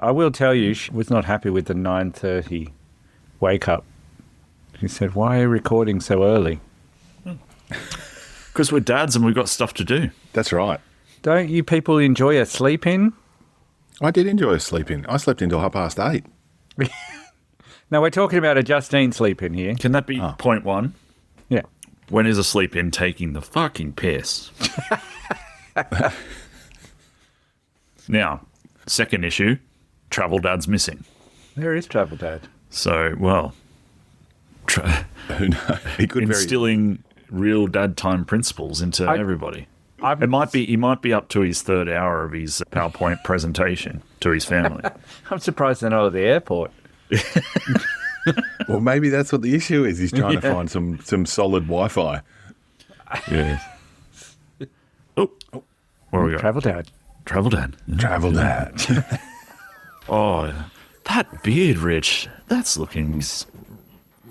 I will tell you, she was not happy with the 9:30 wake up. She said, "Why are you recording so early?" Because we're dads and we've got stuff to do. That's right. Don't you people enjoy a sleep in? I did enjoy a sleep in. I slept until 8:30. No, we're talking about a Justine sleep in here. Can that be point one? Yeah. When is a sleep in taking the fucking piss? Now, second issue, Travel Dad's missing. There is Travel Dad. So, well, Who knows? He could instilling real dad time principles into everybody. He might be up to his third hour of his PowerPoint presentation to his family. I'm surprised they're not at the airport. Well, maybe that's what the issue is. He's trying to find some solid Wi-Fi. Yeah. Oh, where are we going? Travel Dad. Travel Dad. Travel Dad. Oh, that beard, Rich. That's looking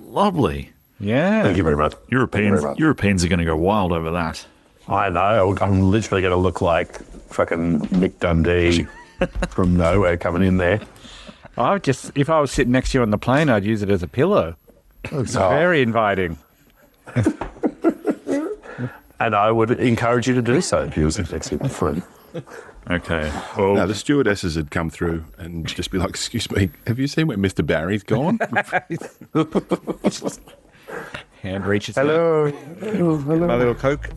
lovely. Yeah. Thank you very much. Europeans are going to go wild over that. I know. I'm literally going to look like fucking Mick Dundee from nowhere coming in there. If I was sitting next to you on the plane, I'd use it as a pillow. It's very inviting. And I would encourage you to do so if you was next to my friend. Okay. Well, No, the stewardesses had come through and just be like, "Excuse me, have you seen where Mr. Barry's gone?" Hand reaches out. Hello. My little Coke.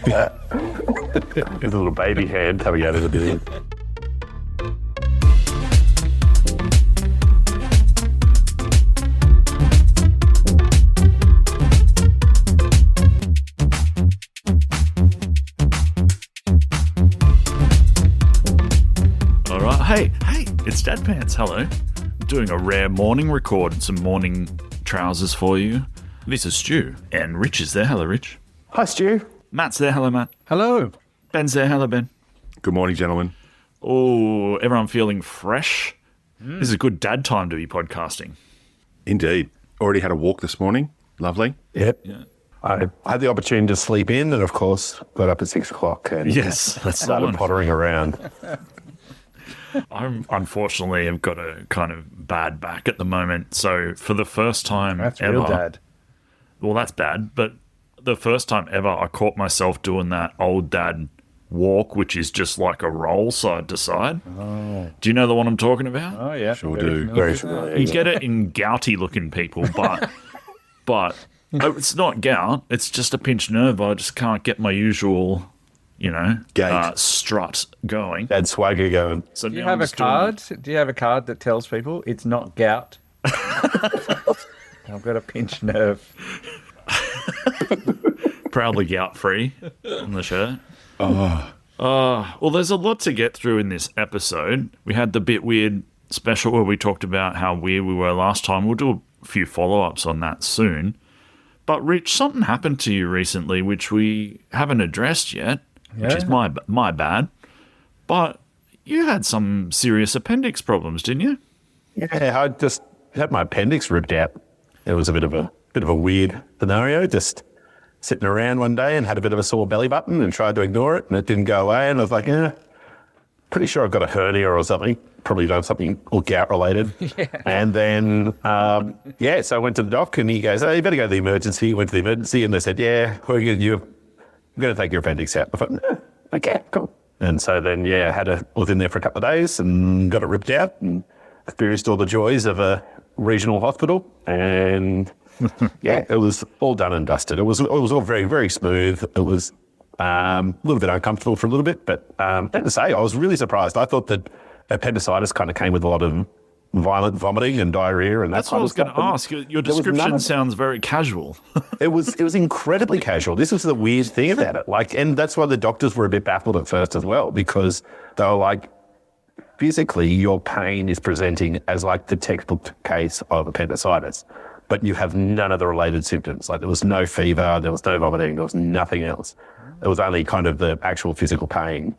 There's a little baby hand coming out of the building. all right. Hey, it's Dad Pants. Hello. I'm doing a rare morning record and some morning trousers for you. This is Stu, and Rich is there. Hello, Rich. Hi, Stu. Matt's there. Hello, Matt. Hello. Ben's there. Hello, Ben. Good morning, gentlemen. Oh, everyone feeling fresh? This is a good dad time to be podcasting. Indeed. Already had a walk this morning. Lovely. Yep. Yeah. I had the opportunity to sleep in and, of course, got up at 6 o'clock and Yes, that's the started one. pottering around. I unfortunately have got a kind of bad back at the moment. So for the first time That's ever, real dad. well, that's bad. But the first time ever, I caught myself doing that old dad walk, which is just like a roll side to side. Oh. Do you know the one I'm talking about? Oh, yeah. Sure Very do. familiar. Very familiar. You get it in gouty looking people, but it's not gout. It's just a pinched nerve. I just can't get my usual, Gait. strut going. Dad swagger going. So Do you now have I'm a just doing- card? Do you have a card that tells people it's not gout? I've got a pinched nerve. proudly gout free on the shirt. Well, there's a lot to get through in this episode. We had the bit weird special where we talked about how weird we were last time. We'll do a few follow-ups on that soon. But Rich, something happened to you recently which we haven't addressed yet, which is my bad. But you had some serious appendix problems, didn't you? Yeah, I just had my appendix ripped out. It was a bit of a weird scenario. Just sitting around one day and had a bit of a sore belly button and tried to ignore it, and it didn't go away. And I was like, pretty sure I've got a hernia or something. Probably done something all gout related. Yeah. And then, so I went to the doc and he goes, "Oh, you better go to the emergency." Went to the emergency and they said, "Yeah, we're going to take your appendix out." I thought, "Okay, cool." And so then, was in there for a couple of days and got it ripped out and experienced all the joys of a regional hospital. And it was all done and dusted. It was all very, very smooth. It was a little bit uncomfortable for a little bit, but I have to say, I was really surprised. I thought that appendicitis kind of came with a lot of violent vomiting and diarrhea and that That's what I was going to ask. Your description sounds very casual. It was incredibly casual. This was the weird thing about it. And that's why the doctors were a bit baffled at first as well, because they were like, physically, your pain is presenting as like the textbook case of appendicitis, but you have none of the related symptoms. Like there was no fever, there was no vomiting, there was nothing else. It was only kind of the actual physical pain.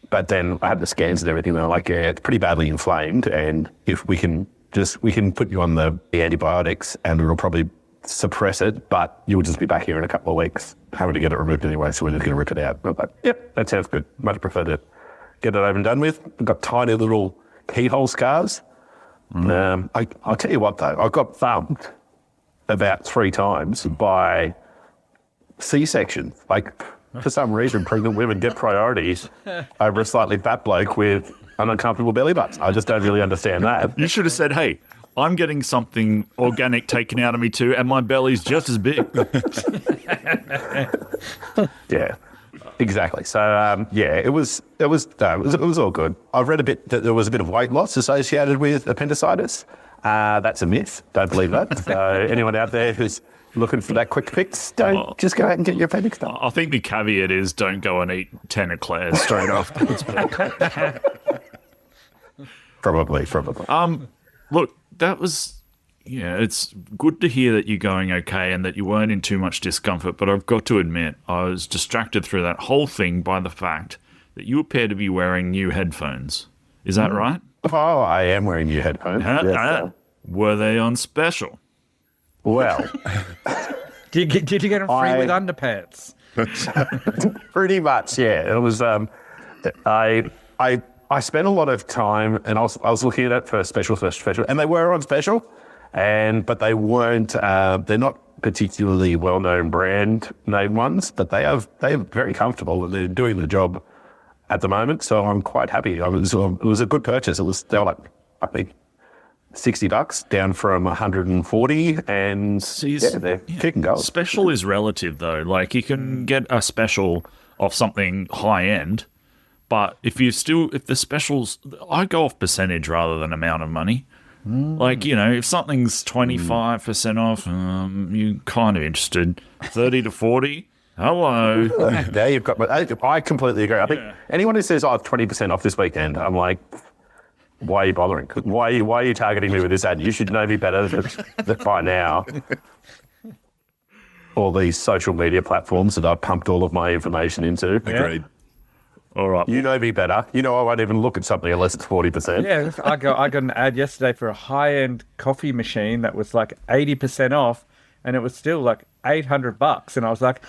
But then I had the scans and everything. They were like, "Yeah, it's pretty badly inflamed, and if we can put you on the antibiotics, and it'll probably suppress it, but you'll just be back here in a couple of weeks having to get it removed anyway. So we're just going to rip it out." I was like, "Yep, that sounds good. Much prefer to get it over and done with. I've got tiny little keyhole scars. I'll tell you what, though, I got thumped about 3 times by C-section. Like, for some reason, pregnant women get priorities over a slightly fat bloke with an uncomfortable belly button. I just don't really understand that. You should have said, hey, I'm getting something organic taken out of me too, and my belly's just as big. Yeah, exactly. So, it was all good. I've read a bit that there was a bit of weight loss associated with appendicitis. That's a myth. Don't believe that. So anyone out there who's looking for that quick fix, just go out and get your appendix done. I think the caveat is don't go and eat 10 eclairs straight afterwards. Probably. Look, that was, it's good to hear that you're going okay and that you weren't in too much discomfort, but I've got to admit, I was distracted through that whole thing by the fact that you appear to be wearing new headphones. Is that right? Oh, I am wearing new headphones. Yes, were they on special? well, Did you get them free with underpants? pretty much, yeah. It was. I spent a lot of time, and I was looking at it for special, and they were on special, but they weren't. They're not particularly well-known brand name ones, but they're very comfortable and they're doing the job at the moment. So I'm quite happy. It was a good purchase. They were like, I think, $60 down from 140, and they're kicking goals. Special is relative though. Like you can get a special off something high end, but if the specials, I go off percentage rather than amount of money. Like, if something's 25% off, you're kind of interested. 30 to 40, hello. There you've got. I completely agree. I think anyone who says, 20% off this weekend, I'm like, why are you bothering? Why are you targeting me with this ad? You should know me better than by now. All these social media platforms that I've pumped all of my information into. Agreed. All right. You know me better. You know I won't even look at something unless it's 40%. Yeah, I got an ad yesterday for a high-end coffee machine that was like 80% off, and it was still like $800, and I was like,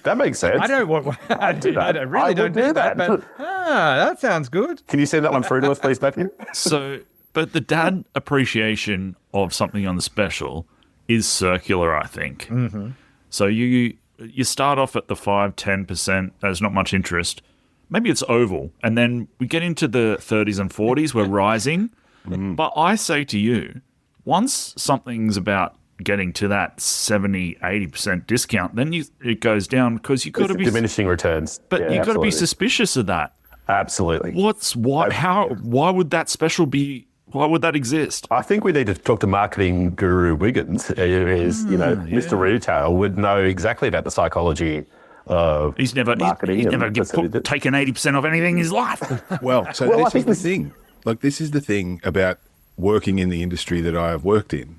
that makes sense. I don't want. I really don't do that. But that sounds good. Can you send that one through to us, please, Matthew? So, but the dad appreciation of something on the special is circular, I think. Mm-hmm. So you start off at the 5-10%. There's not much interest. Maybe it's oval, and then we get into the 30s and 40s. We're rising, but I say to you, once something's about getting to that 70-80% discount, then it goes down because you've got to be diminishing returns. But you've got to be suspicious of that. Absolutely. Why would that special be? Why would that exist? I think we need to talk to marketing guru Wiggins, who is, Mr. Retail, would know exactly about the psychology of marketing. He's never taken 80% off anything in his life. This is the thing. Like, this is the thing about working in the industry that I have worked in,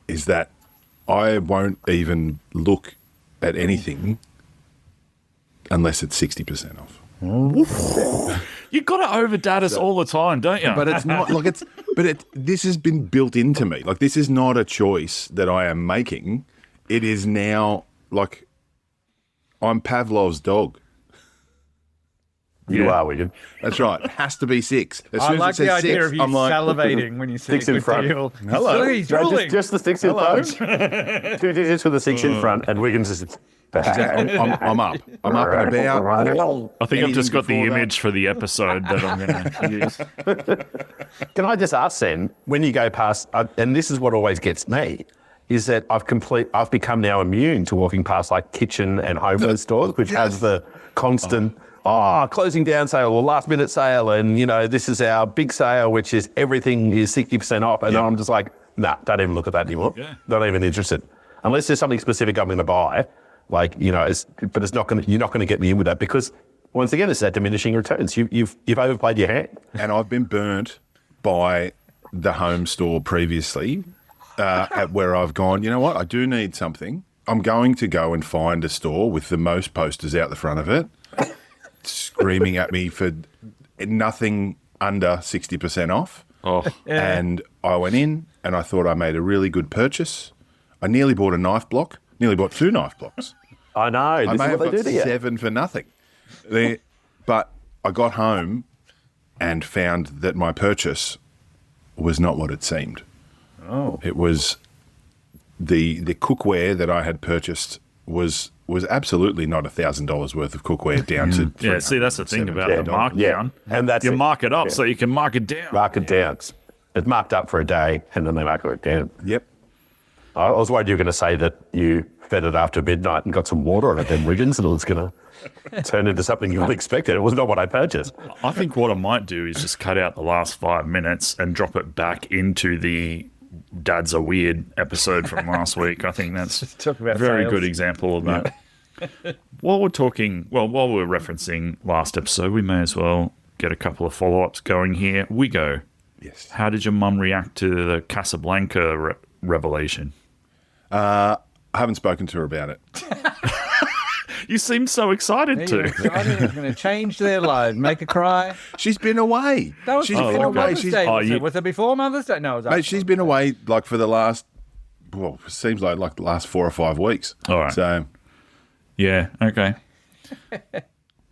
is that I won't even look at anything unless it's 60% off. You've got to overdate us all the time, don't you? But it's not like this has been built into me. Like, this is not a choice that I am making. It is now like I'm Pavlov's dog. You are, Wiggins. That's right. It has to be 6. As I soon like as it the says idea 6, of you I'm like, salivating when you see 6 in front. deal. Hello. He's drooling. Just the 6 in front. 2 digits with the 6 in front, and Wiggins is... I'm up. I'm up and about. I think I've just got the image for the episode that I'm going to use. Can I just ask then, when you go past, and this is what always gets me, is that I've become now immune to walking past like kitchen and home goods stores, which has the constant, closing down sale or last minute sale, and this is our big sale, which is everything is 60% off, and I'm just like, nah, don't even look at that anymore. Yeah. Not even interested, unless there's something specific I'm going to buy. Like, but it's not going to. You're not going to get me in with that because, once again, it's that diminishing returns. You've overplayed your hand. And I've been burnt by the home store previously, at where I've gone, you know what? I do need something. I'm going to go and find a store with the most posters out the front of it, screaming at me for nothing under 60% off. Oh, And I went in and I thought I made a really good purchase. I nearly bought a knife block. Nearly bought 2 knife blocks. I know. I This may is have what they got do to you. 7 for nothing. But I got home and found that my purchase was not what it seemed. Oh. It was the cookware that I had purchased was absolutely not $1,000 worth of cookware down to Yeah, see, that's the thing about the $370. markdown. And that's you it. mark it up Yeah. so you can mark it down. Mark it down. It's marked up for a day, and then they mark it down. Yep. I was worried you were going to say that you fed it after midnight and got some water on it, then Wiggins, and it was going to turn into something you unexpected. It was not what I purchased. I think what I might do is just cut out the last 5 minutes and drop it back into the Dads Are Weird episode from last week. I think that's talk about a very sales. good example of that. While we're referencing last episode, we may as well get a couple of follow-ups going here. We go. Yes. How did your mum react to the Casablanca revelation? I haven't spoken to her about it. You seem so excited You're to. excited. It's going to change their lives, make her cry. She's been away. That was She's before been away. Mother's She's, Day. Oh, Was you- it? Was it before Mother's Day? No, it was mate, after. she's been away like for the last, well, it seems like the last 4 or 5 weeks. All right. So, Yeah, okay.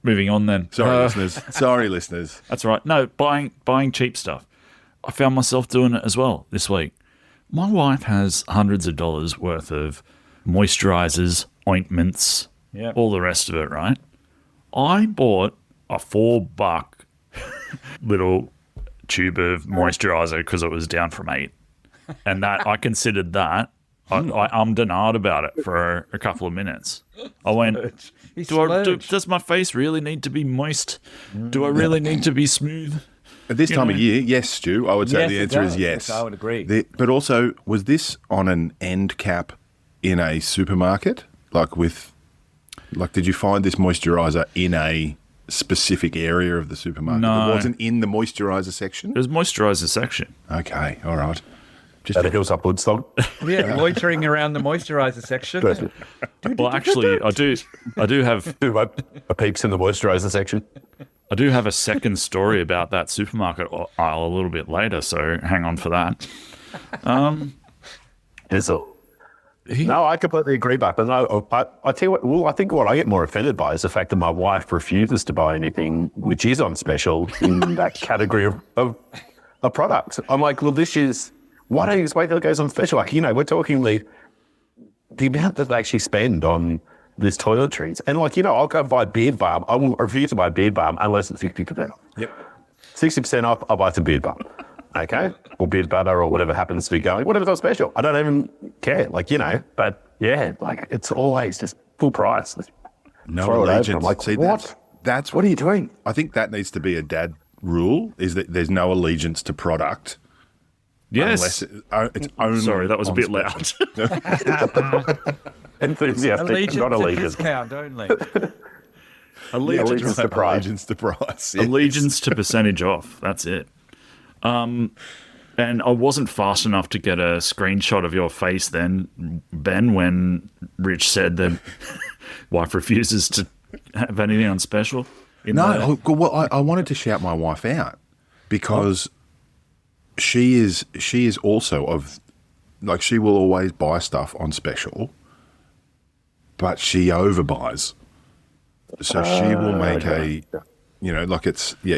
Moving on then. sorry, listeners. Sorry, listeners. That's right. No, buying cheap stuff. I found myself doing it as well this week. My wife has hundreds of dollars worth of moisturizers, ointments, Yep. all the rest of it, right? I bought a $4 little tube of moisturizer because it was down from 8. And that I considered that. I ummed and ahed about it for a couple of minutes. I went, He does my face really need to be moist? Do I really need to be smooth? At this time of know. year, yes, Stu. I would say Yes, the it answer is does. yes. I would agree. But also, was this on an end cap in a supermarket? Did you find this moisturizer in a specific area of the supermarket? No. It wasn't in the moisturizer section? There's moisturizer section. Okay, all right. Just At a Hillside Woodstock. Yeah, loitering around the moisturizer section. Well, actually, I do have Do my peeps in the moisturiser section. a second story about that supermarket aisle a little bit later, so hang on for that. No, I completely agree, Buck. But no, I tell you what. Well, I think what I get more offended by is the fact that my wife refuses to buy anything which is on special in that category of a product. I'm like, well, this is. Why don't you just wait till it goes on special? Like, we're talking the amount that they actually spend on this toiletries, and I'll go buy beard balm. I will refuse to buy beard balm unless it's 60% off. Yep. 60% off, I'll buy some beard balm. Okay? Or beard butter or whatever happens to be going. Whatever's on special. I don't even care. But yeah, it's always just full price. No Throw it over. allegiance. I'm like, See, what? That's What are you doing? I think that needs to be a dad rule, is that there's no allegiance to product. Yes. Unless it's only Sorry, that was a on bit special. loud. Enthusiastic, Allegiance not to allegiance. discount only. Allegiance to price. Allegiance to price. yes. Allegiance to percentage off. That's it. And I wasn't fast enough to get a screenshot of your face then, Ben, when Rich said that wife refuses to have anything on special. No, well, I wanted to shout my wife out because she is also of, she will always buy stuff on special, but she overbuys. So she will make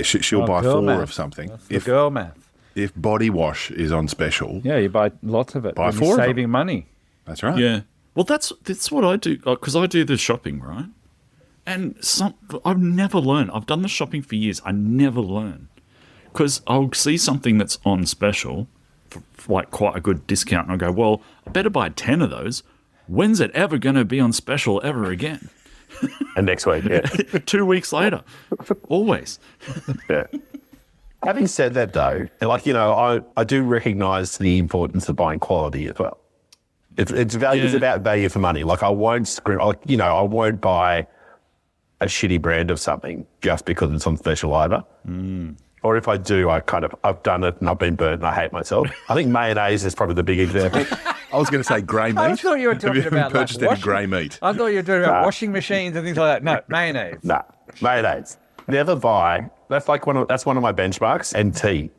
she'll buy girl 4 math. of something. That's the girl math. If body wash is on special, Yeah, you buy lots of it. Buy when 4 you're of them. saving money. that's right. Yeah. Well, that's what I do, because I do the shopping, right? And I've never learned. I've done the shopping for years. I never learn. Because I'll see something that's on special for quite a good discount, and I'll go, well, I better buy 10 of those. When's it ever going to be on special ever again? And next week, yeah. 2 weeks later. Always. Yeah. Having said that, though, I do recognise the importance of buying quality as well. It's value. It's about value for money. I won't I won't buy a shitty brand of something just because it's on special either. Or if I do, I've done it and I've been burnt and I hate myself. I think mayonnaise is probably the big example. I was going to say grey meat. I thought you were talking Have you about purchased any grey meat? I thought you were talking about washing machines and things like that. No, mayonnaise. Nah, mayonnaise. Never buy. That's one of my benchmarks. And tea.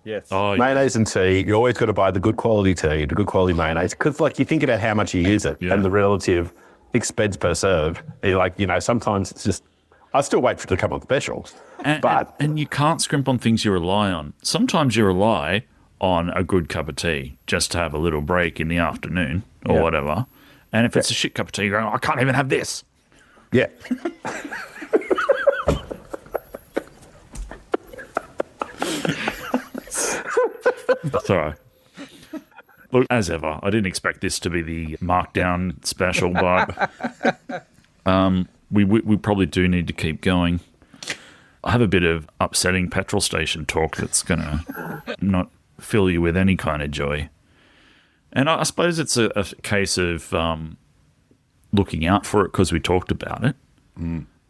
Yes. Oh, Mayonnaise and tea, you always got to buy the good quality tea, the good quality mayonnaise. Because, you think about how much you use it Yeah. and the relative expense per serve. You're sometimes it's just I still wait for it to come on special. And you can't scrimp on things you rely on. Sometimes you rely on a good cup of tea just to have a little break in the afternoon or whatever. And if it's a shit cup of tea, you're going, I can't even have this. Yeah. Sorry. Look, as ever, I didn't expect this to be the markdown special, but we probably do need to keep going. I have a bit of upsetting petrol station talk that's going to not fill you with any kind of joy. And I suppose it's a case of looking out for it because we talked about it.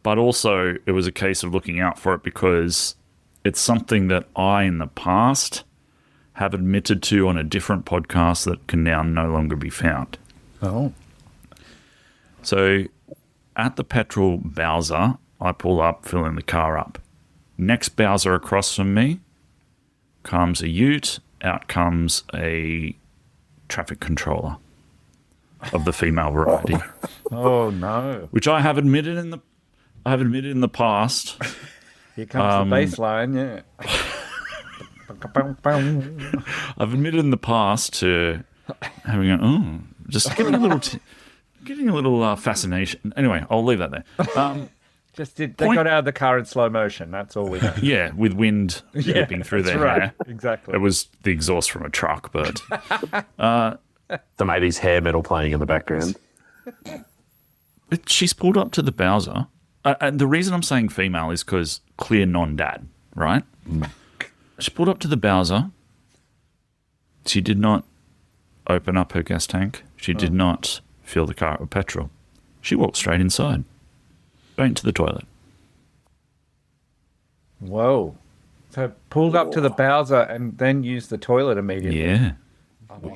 But also it was a case of looking out for it because it's something that I, in the past, have admitted to on a different podcast that can now no longer be found. Oh. So at the petrol Bowser, I pull up, filling the car up. Next Bowser across from me comes a ute, out comes a traffic controller of the female variety. Oh, no. Which I have admitted in the past. Here comes the bass line, yeah. I've admitted in the past to having just getting a little fascination. Anyway, I'll leave that there. They got out of the car in slow motion. That's all we know. Yeah, with wind whipping through their hair. Exactly. It was the exhaust from a truck, but The mate's hair metal playing in the background. she's pulled up to the Bowser. And the reason I'm saying female is because clear non-dad, right? She pulled up to the Bowser. She did not open up her gas tank. She did not fill the car up with petrol. She walked straight inside, straight into the toilet. Whoa. So pulled up to the Bowser and then used the toilet immediately. Yeah.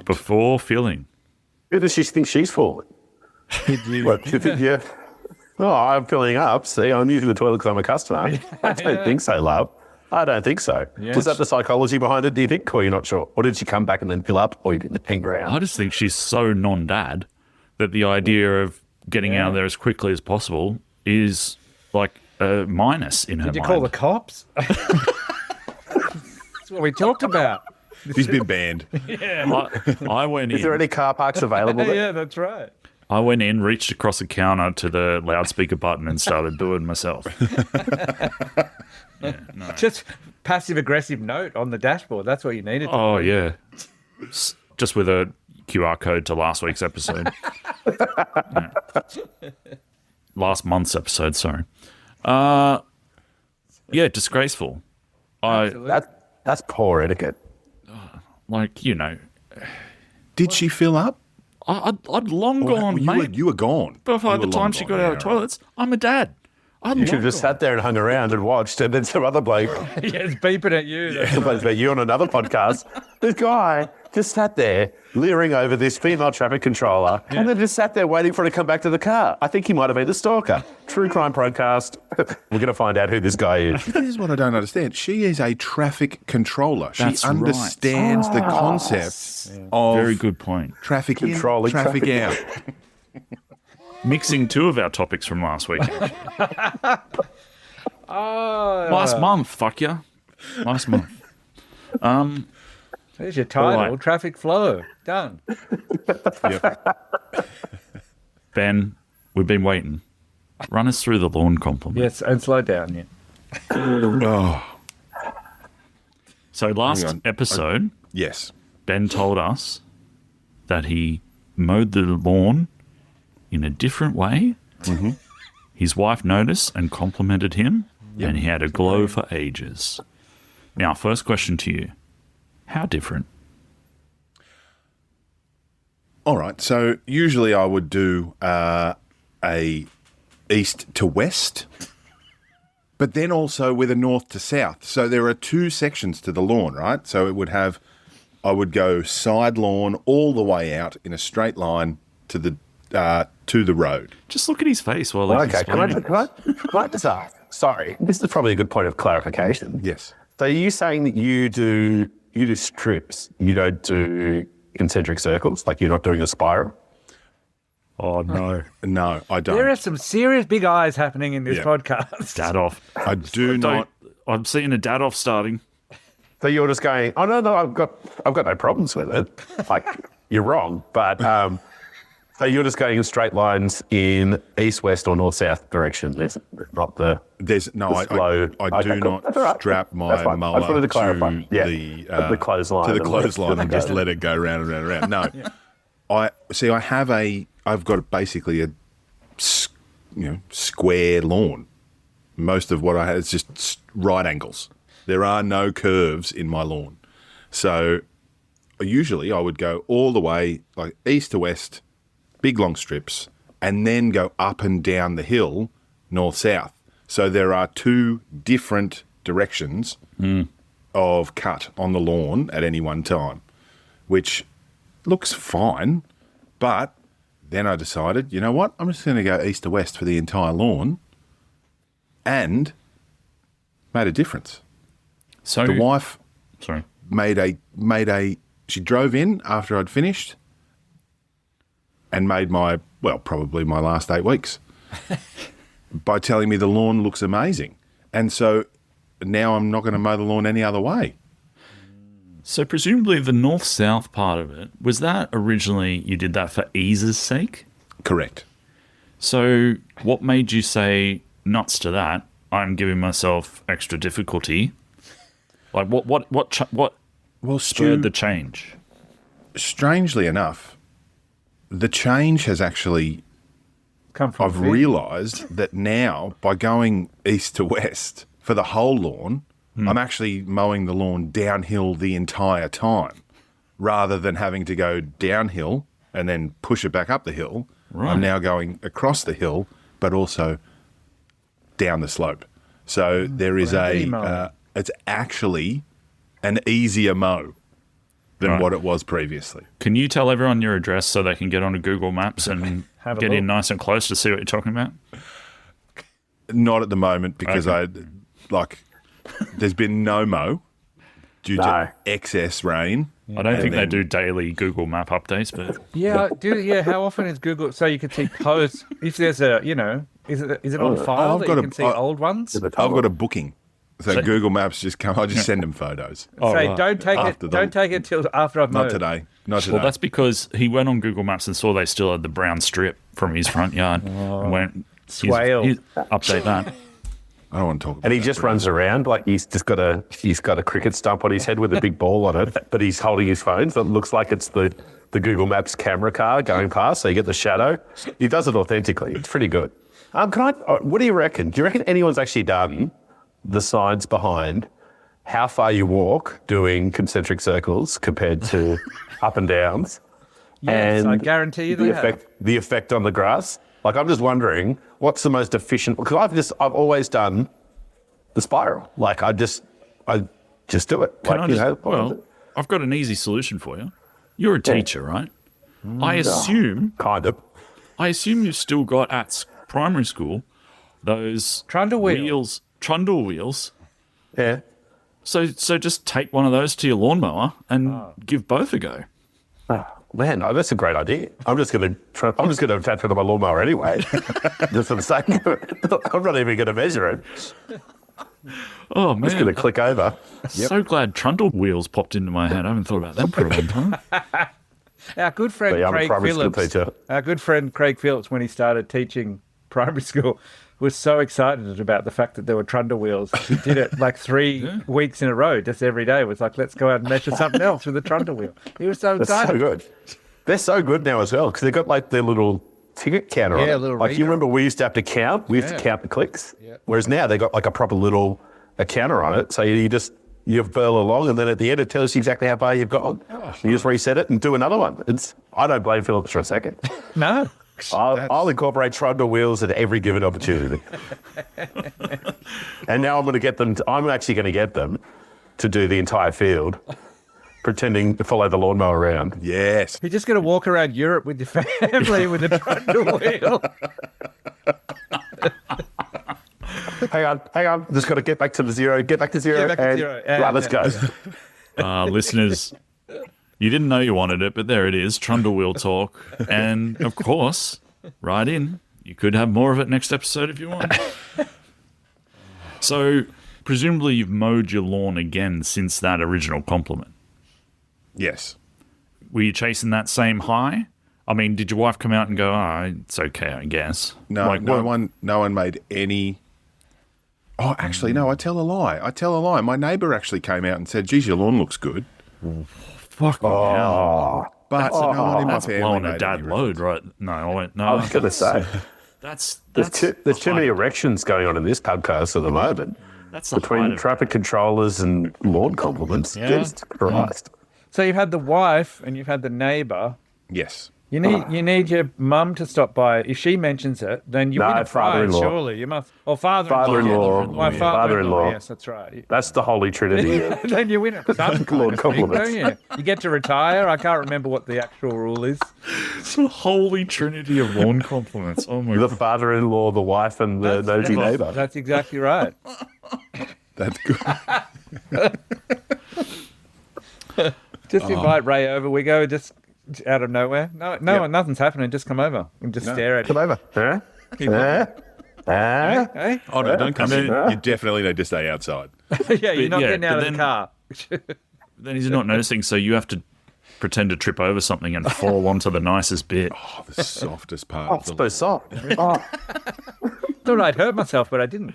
Before filling. Who does she think she's for? Yeah. Oh, I'm filling up. See, I'm using the toilet because I'm a customer. I don't think so, love. I don't think so. Yes. Was that the psychology behind it, do you think? Or you're not sure? Or did she come back and then fill up? Or you didn't hang around? I just think she's so non-dad that the idea of getting out of there as quickly as possible is like a minus in her mind. Did you call the cops? That's what we talked about. He's been banned. I went in. Is there any car parks available there? Yeah, that's right. I went in, reached across the counter to the loudspeaker button and started doing it myself. Just passive-aggressive note on the dashboard. That's what you needed. Oh, yeah. Just with a QR code to last week's episode. Yeah. Last month's episode, sorry. Yeah, disgraceful. That's poor etiquette. Like, you know, Did she fill up? I'd long gone, mate. You were gone. By You the were time long she gone, got out of yeah, toilets, I'm a dad. You should have just sat there and hung around and watched, and then some other bloke, Yeah, it's beeping at you. That's complains about you on another podcast. This guy just sat there leering over this female traffic controller and then just sat there waiting for her to come back to the car. I think he might have been the stalker. True crime podcast. We're going to find out who this guy is. This is what I don't understand. She is a traffic controller. That's she right. understands the concept of Very good point. traffic Controlling in, traffic out. Mixing two of our topics from last week. Last month, fuck ya. Last month. There's your title, All right. Traffic Flow. Done. Yep. Ben, we've been waiting. Run us through the lawn compliment. Yes, and slow down, yeah. Oh, So last Hang on. episode, yes. Ben told us that he mowed the lawn in a different way. Mm-hmm. His wife noticed and complimented him, and he had a glow for ages. Now, first question to you. How different? All right. So usually I would do a east to west, but then also with a north to south. So there are two sections to the lawn, right? So it would have, I would go side lawn all the way out in a straight line to the road. Just look at his face while he's Okay, can I explaining. just ask? Sorry, this is probably a good point of clarification. Yes. So are you saying that you do strips, you don't do concentric circles, like you're not doing a spiral? Oh, no. No, I don't. There are some serious big eyes happening in this Yeah. podcast. Dad off. I do not. I'm seeing a dad off starting. So you're just going, oh, no, I've got no problems with it. Like, you're wrong. But so you're just going in straight lines in east, west, or north, south direction. There's not the. There's no. I slow. do Okay, cool. not That's all right. strap my That's fine. I mower just wanted to clarify. to Yeah. the clothesline. to the and clothesline and just go. let it go round and round and round. No, I've got basically a square lawn. Most of what I have is just right angles. There are no curves in my lawn, so usually I would go all the way like east to west, big long strips, and then go up and down the hill, north south. So there are two different directions of cut on the lawn at any one time, which looks fine. But then I decided, you know what? I'm just going to go east to west for the entire lawn, and made a difference. So The wife sorry. she drove in after I'd finished and made probably my last 8 weeks by telling me the lawn looks amazing. And so now I'm not going to mow the lawn any other way. So presumably the north-south part of it, was that originally you did that for ease's sake? Correct. So what made you say nuts to that? I'm giving myself extra difficulty. Like what Well, spurred the change? strangely enough, the change has actually, Come from I've within. realised that now by going east to west for the whole lawn, I'm actually mowing the lawn downhill the entire time rather than having to go downhill and then push it back up the hill. Right. I'm now going across the hill, but also down the slope. So there is gravity mowing. it's actually an easier mow than Right. what it was previously. Can you tell everyone your address so they can get onto Google Maps and Have a get in look. nice and close to see what you're talking about? Not at the moment because there's been no mow due No. to excess rain. I don't think they then- do daily Google Map updates, but How often is Google so you can see posts if there's is it on file I've that got you a- can see old ones? I've got a booking. So So- Google Maps just come. I just send them photos. Say right. don't take After it. the- Don't take it till after I've Not mowed. today. Not today. well, that's because he went on Google Maps and saw they still had the brown strip from his front yard and went, Swale. update that. I don't want to talk about And he that, just but- runs around like he's got a cricket stump on his head with a big ball on it, but he's holding his phone, so it looks like it's the Google Maps camera car going past, so you get the shadow. He does it authentically. It's pretty good. What do you reckon? Do you reckon anyone's actually done the science behind how far you walk doing concentric circles compared to up and downs? Yes, I And guarantee you they have. the effect on the grass. Like, I'm just wondering what's the most efficient, because I've always done the spiral. Like, I just do it. Can Like, I you just- know, well, I've got an easy solution for you. You're a teacher, right? I assume kind of. you've still got at primary school those Trundle wheel. wheels, trundle wheels. Yeah. So just take one of those to your lawnmower and give both a go. Oh, man, that's a great idea. I'm just going to attach it to my lawnmower anyway. Just for the sake of it. I'm not even going to measure it. Oh I'm just going man, to click over. so glad trundle wheels popped into my head. I haven't thought about them for a long time. Our good friend But yeah, I'm a Craig primary school Phillips. teacher. Our good friend Craig Phillips, when he started teaching primary school, was so excited about the fact that there were trundle wheels. He did it like 3 weeks in a row, just every day. It was like, let's go out and measure something else with a trundle wheel. He was so That's excited. so good. They're so good now as well because they've got like their little ticket counter on Yeah, it. a little Like, you reader. remember we used to have to count? We used to count the clicks. Whereas now they got like a proper little counter on it. So you burl along and then at the end it tells you exactly how far you've gone. You just reset it and do another one. I don't blame Phillips for a second. No. I'll incorporate trundle wheels at every given opportunity. And now I'm actually going to get them to do the entire field, pretending to follow the lawnmower around. Yes. You're just going to walk around Europe with your family with a trundle wheel. Hang on. Just got to get back to zero. Get back to zero. Right, let's go. Listeners, you didn't know you wanted it, but there it is, trundle wheel talk. And of course, Write in. You could have more of it next episode if you want. So, presumably you've mowed your lawn again since that original compliment. Yes. Were you chasing that same high? I mean, did your wife come out and go, "Oh, it's okay, I guess"? No, Like, no what- one made any. Oh, actually, no. I tell a lie. My neighbour actually came out and said, "Geez, your lawn looks good." Fuck hell. But no one in my That's family blowing made a dad any load, right? No, I went, no. I was going to say, That's there's too many erections going on in this podcast at the moment. That's the height Between of- traffic controllers and lawn compliments. Yeah. Jesus Christ. So you've had the wife and you've had the neighbour. Yes. You need your mum to stop by. If she mentions it, then you No, win a prize, father-in-law. surely. You must. Or father-in-law. Father-in-law. My Yeah. father-in-law. Father-in-law. Yes, that's right. That's the holy trinity. Then you win it. Some kind Lord of thing, compliments. don't you? You get to retire. I can't remember what the actual rule is. It's a holy trinity of lawn compliments. Oh my The god. father-in-law, the wife, and the nosy neighbour. That's exactly right. That's good. Just invite Ray over. We go just out of nowhere. No, nothing's happening. Just come over and just stare at him. Come over. Huh? Huh? Huh? Hey? Oh, no, don't come in. then- You definitely need to stay outside. Yeah, you're not yeah, getting out but of then- the car. Then he's not noticing, so you have to pretend to trip over something and fall onto the nicest bit. Oh, the softest part Oh, of the so soft. Oh. Thought I'd hurt myself, but I didn't.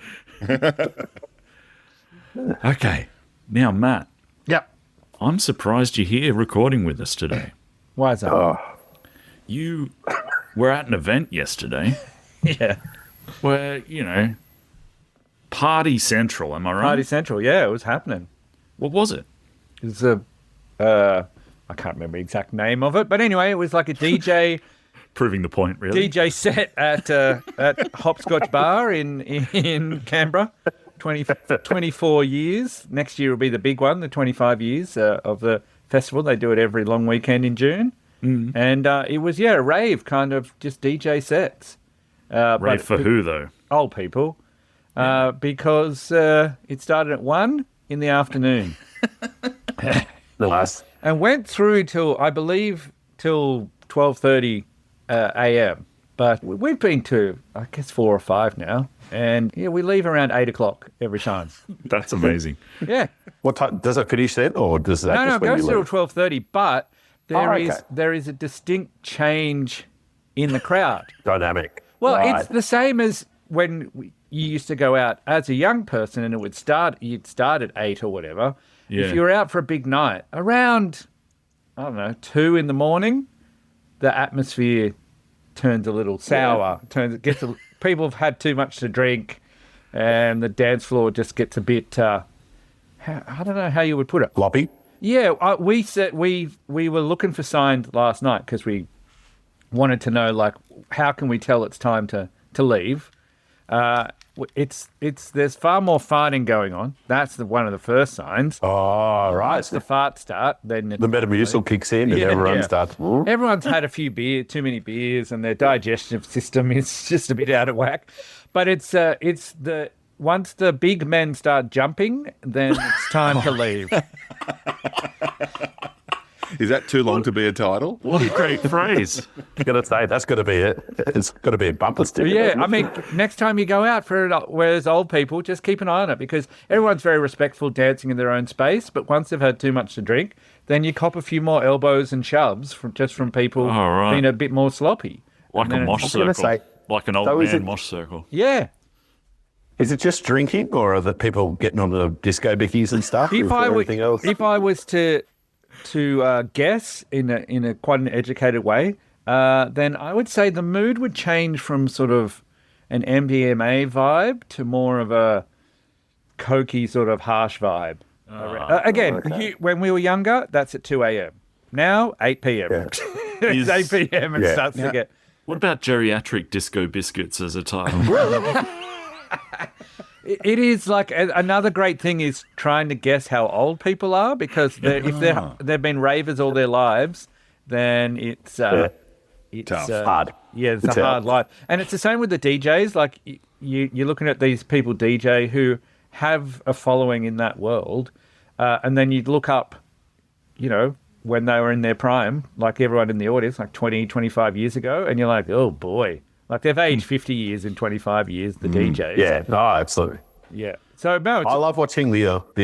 Okay. Now, Matt, Yep. I'm surprised you're here recording with us today. Why is that? You were at an event yesterday Yeah. where, Party Central, am I right? Party Central. Yeah, it was happening. What was it? It was I can't remember the exact name of it, but anyway, it was like a DJ Proving the point, really. DJ set at Hopscotch Bar in Canberra. 24 years. Next year will be the big one, the 25 years of the festival. They do it every long weekend in June. Mm. And it was, a rave, kind of just DJ sets. Rave for who, though? Old people. Because it started at 1 in the afternoon. Nice. And went through till 12:30 a.m. But we've been to, I guess, 4 or 5 now. And we leave around 8 o'clock every time. That's amazing. Yeah. What time does it finish then, or does that? No, just it when goes you till leave? 12:30. But Okay. there is a distinct change in the crowd. Dynamic. Well, Right. it's the same as when you used to go out as a young person, and you'd start at 8 or whatever. Yeah. If you were out for a big night, around 2 in the morning, the atmosphere turns a little sour. People have had too much to drink, and the dance floor just gets a bit. I don't know how you would put it. Floppy. Yeah, we were looking for signs last night because we wanted to know, like, how can we tell it's time to leave? There's far more farting going on. That's one of the first signs. Oh, right. Once the farts start, then The Metamucil kicks in and Yeah, everyone yeah. starts. everyone's had a few too many beers, and their digestive system is just a bit out of whack. But once the big men start jumping, then it's time to leave. Is that too long to be a title? What a great phrase. I'm going to say that's got to be it. It's got to be a bumper sticker. Yeah, doesn't it? I mean, next time you go out where there's old people, just keep an eye on it, because everyone's very respectful dancing in their own space. But once they've had too much to drink, then you cop a few more elbows and shoves from people Oh, right. being a bit more sloppy. Like And a then mosh was gonna circle. say, Like an old so is man it- mosh circle. Yeah. Is it just drinking, or are the people getting on the disco bickies and stuff? Is there anything else? If I was to guess in a quite an educated way, then I would say the mood would change from sort of an MDMA vibe to more of a cokey sort of harsh vibe. Again, when we were younger, that's at 2 a.m. Now, 8 p.m. Yeah. It's 8 p.m. and Yeah. starts to get... What about Geriatric Disco Biscuits as a title? It is like another great thing is trying to guess how old people are, because if they've been ravers all their lives, then it's Tough. Hard. Yeah, it's It's a hard. hard life, and it's the same with the DJs. Like you're looking at these people DJ who have a following in that world, and then you look up, when they were in their prime, like everyone in the audience, like 20, 25 years ago, and you're like, oh boy, like they've aged 50 years in 25 years, the DJs. Yeah, no, absolutely. Yeah. So, no, I love watching the old,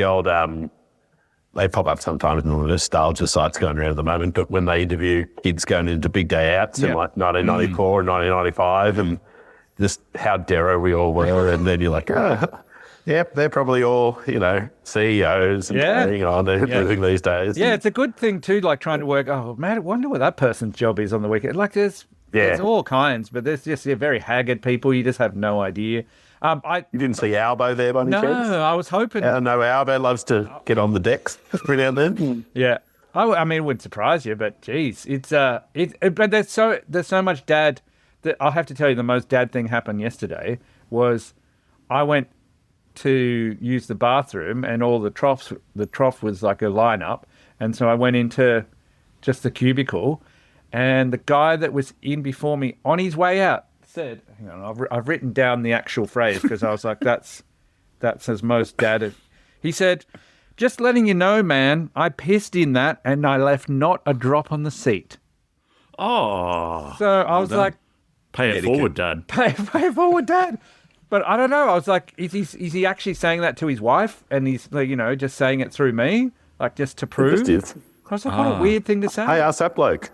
they pop up sometimes on the nostalgia sites going around at the moment, but when they interview kids going into big day outs in like 1994 and 1995 and just how Darrow we all were, and then you're like, yep, they're probably all, CEOs and carrying on everything these days. Yeah, it's a good thing too, like trying to work, oh man, I wonder what that person's job is on the weekend. Like there's all kinds, but there's just very haggard people, you just have no idea. You didn't see Albo there by any chance? No, I was hoping. I know Albo loves to get on the decks every now and then. Yeah. I mean, it wouldn't surprise you, but geez, but there's so much dad that I'll have to tell you the most dad thing happened yesterday was I went to use the bathroom and all the trough was like a lineup. And so I went into just the cubicle and the guy that was in before me on his way out said, hang on, I've written down the actual phrase because I was like, that's as most dad. He said, just letting you know, man, I pissed in that and I left not a drop on the seat. Oh. So I was like, pay it forward, Dad. Pay it forward, Dad. But I don't know. I was like, is he actually saying that to his wife? And he's like, just saying it through me, like just to prove. I was like, what a weird thing to say. Hey, ask that bloke.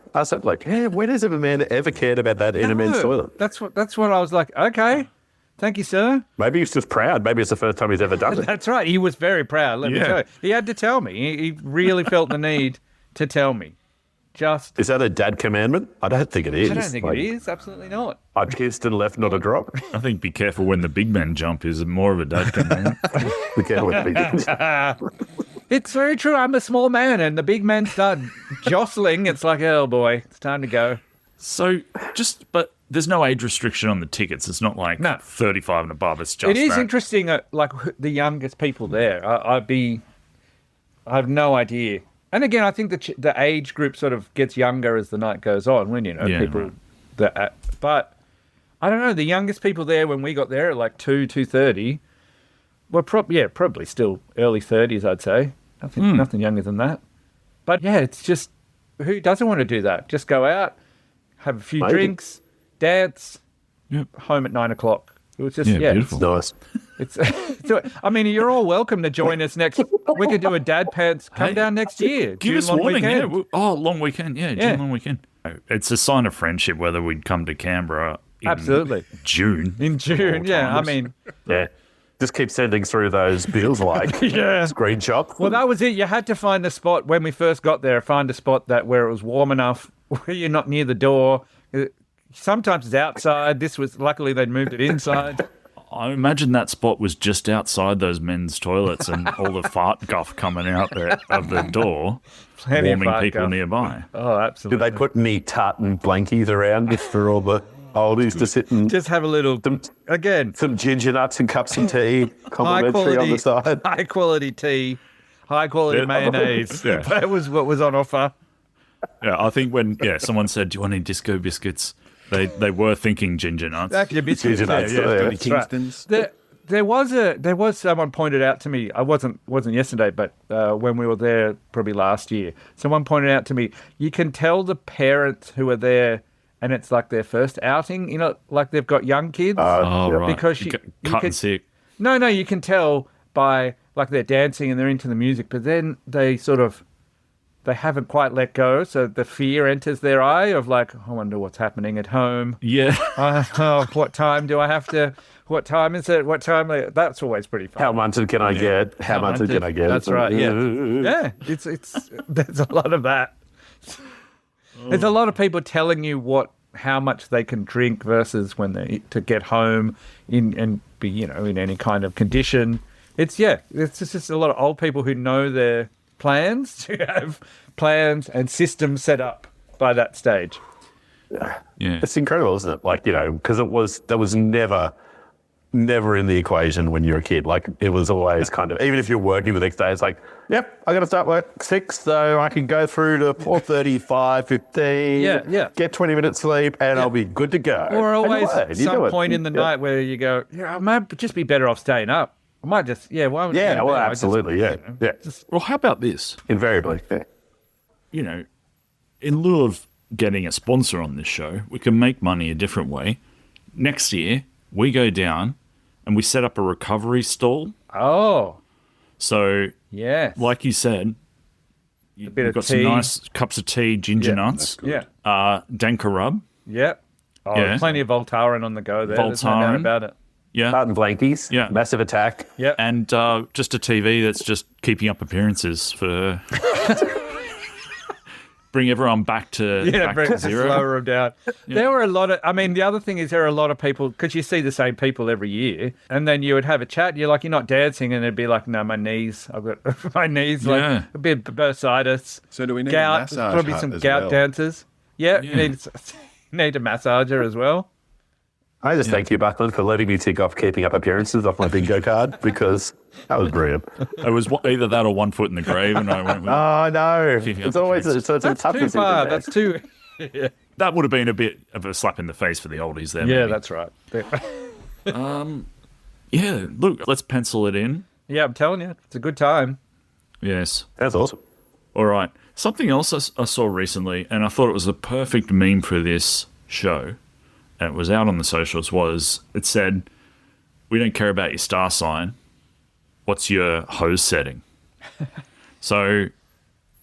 Yeah, when has a man ever cared about that in a men's toilet? That's what I was like. Okay, thank you, sir. Maybe he's just proud. Maybe it's the first time he's ever done it. That's right. He was very proud. Let me tell you. He had to tell me. He really felt the need to tell me. Is that a dad commandment? I don't think it is. I don't think it is. Absolutely not. I kissed and left not a drop. I think be careful when the big men jump is more of a dad commandment. Be careful when the big men It's very true. I'm a small man, and the big men start jostling. It's like, oh boy, it's time to go. So, but there's no age restriction on the tickets. It's not like 35 and above. It's just. It is interesting. Like the youngest people there, I have no idea. And again, I think the age group sort of gets younger as the night goes on. When people, but I don't know. The youngest people there when we got there at like 2:30. Well, probably still early 30s, I'd say. Nothing younger than that. But yeah, it's just, who doesn't want to do that? Just go out, have a few drinks, dance, home at 9 o'clock. It was just, beautiful. Nice. I mean, you're all welcome to join us next. We could do a dad pants. Come down next year. Give us warning. Weekend. Yeah. Long weekend. Yeah, June long weekend. It's a sign of friendship whether we'd come to Canberra in June. In June, yeah. I mean, just keep sending through those bills like screenshot. Well, that was it. You had to find a spot when we first got there. Find a spot where it was warm enough, where you're not near the door. Sometimes it's outside. This was luckily they'd moved it inside. I imagine that spot was just outside those men's toilets and all the fart guff coming out there of the door, warming people guff nearby. Oh, absolutely. Did they put any tartan blankies around for all the oldies to sit and just have a little some ginger nuts and cups of tea complimentary on the side? High quality tea, high quality mayonnaise. That was what was on offer. Yeah, I think when someone said, "Do you want any disco biscuits?" They were thinking ginger nuts. Ginger nuts. Kingston's. There was someone pointed out to me. I wasn't yesterday, but when we were there probably last year, someone pointed out to me. You can tell the parents who are there, and it's like their first outing. Like they've got young kids. Right. Because you can sick. No, you can tell by like they're dancing and they're into the music, but then they haven't quite let go, so the fear enters their eye of like, I wonder what's happening at home. Yeah. What time do I have to? What time is it? What time? That's always pretty fun. How much can I get? How much can I get? That's right. Yeah. Yeah. It's there's a lot of that. There's a lot of people telling you how much they can drink versus to get home and be in any kind of condition. It's just a lot of old people who know their plans to have plans and systems set up by that stage. Yeah. It's incredible, isn't it? Like, because that was never in the equation when you're a kid. Like, it was always kind of, even if you're working the next day, it's like, yep, I got to start work at 6, so I can go through to 4:30, 5:15, get 20 minutes sleep, and I'll be good to go. Or always some point in the night where you go, I might just be better off staying up. I might just, absolutely, yeah. Well, how about this? Invariably, you know, in lieu of getting a sponsor on this show, we can make money a different way. Next year, we go down and we set up a recovery stall. Oh, So, yes. like you said, bit you've of got tea. some nice cups of tea, ginger nuts, Yeah. Danka rub. Yep. Oh, Yeah. plenty of Voltaren on the go there. There's no doubt Voltaren. about it. Yeah. Barton Blankies. Yeah. Massive Attack. Yep. And just a TV that's just keeping up appearances for bring everyone back to, back to zero. Slower them down. There were a lot of, I mean, the other thing is there are a lot of people, because you see the same people every year, and then you would have a chat, you're like, you're not dancing, and it'd be like, no, my knees, I've got my knees, like Yeah. a bit of bursitis. So do we need a gout, massage probably hut some as gout well? dancers. Yeah, Yeah. You need a massager as well. I just thank you, Buckland, for letting me tick off keeping up appearances off my bingo card because that was brilliant. It was either that or 1 foot in the grave, and I went with Oh, no. Keeping up It's always it's a That's tough too decision far. there. That's too. that would have been a bit of a slap in the face for the oldies there. Yeah, maybe. that's right. Yeah, look, let's pencil it in. Yeah, I'm telling you, it's a good time. Yes. That's awesome. All right. Something else I saw recently, and I thought it was the perfect meme for this show, and it was out on the socials, was it said, "We don't care about your star sign. What's your hose setting?" So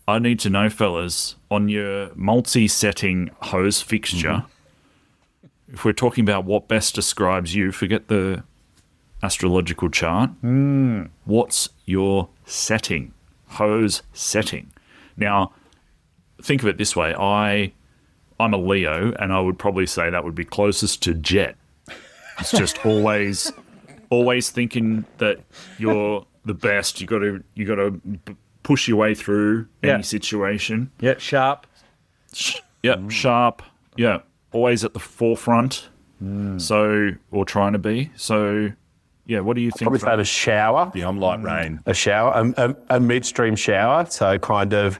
I need to know, fellas, on your multi-setting hose fixture, if we're talking about what best describes you, forget the astrological chart, what's your setting? Hose setting. Now, think of it this way. I'm a Leo, and I would probably say that would be closest to jet. It's just always thinking that you're the best. You got to push your way through any situation. Yeah, sharp. Yep, sharp. Yeah, always at the forefront. So, or trying to be. So, yeah. What do you think? Probably say a shower. Yeah, I'm light rain. A shower, a midstream shower. So kind of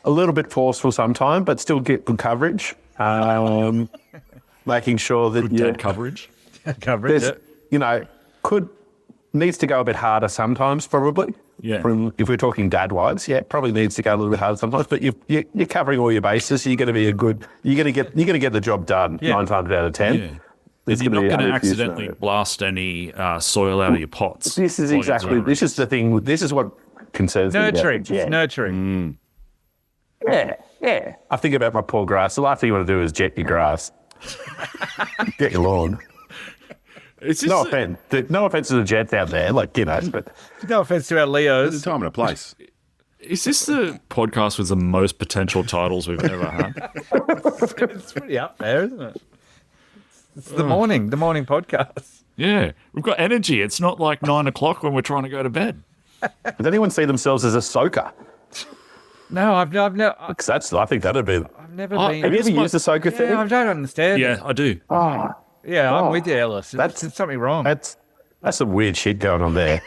a little bit forceful sometimes, but still get good coverage. Making sure that Dead coverage. Coverage. there's, needs to go a bit harder sometimes, probably. Yeah. If we're talking dad-wise, probably needs to go a little bit harder sometimes. But you're covering all your bases. So you're going to be you're going to get the job done 9 times out of 10. Yeah. You're not going to accidentally blast any soil out of your pots. This is while you're exactly. doing it. This is the thing. This is what concerns me. Nurturing. about it. It's nurturing. Yeah. I think about my poor grass. The last thing you want to do is jet your grass. Get your lawn. It's just No offense. No offense to the jets out there, but No offense to our There's a Leos. time and a place. Is this the podcast with the most potential titles we've ever had? It's pretty up there, isn't it? It's the morning podcast. Yeah, we've got energy. It's not like 9 o'clock when we're trying to go to bed. does anyone see themselves as a soaker? No, I've never. Because I think that'd be. I've never Oh, been. Have you ever used the soaker thing? Yeah, I don't understand. Yeah, I do. Yeah, I'm with you, Ellis. That's- There's something wrong. That's some weird shit going on there.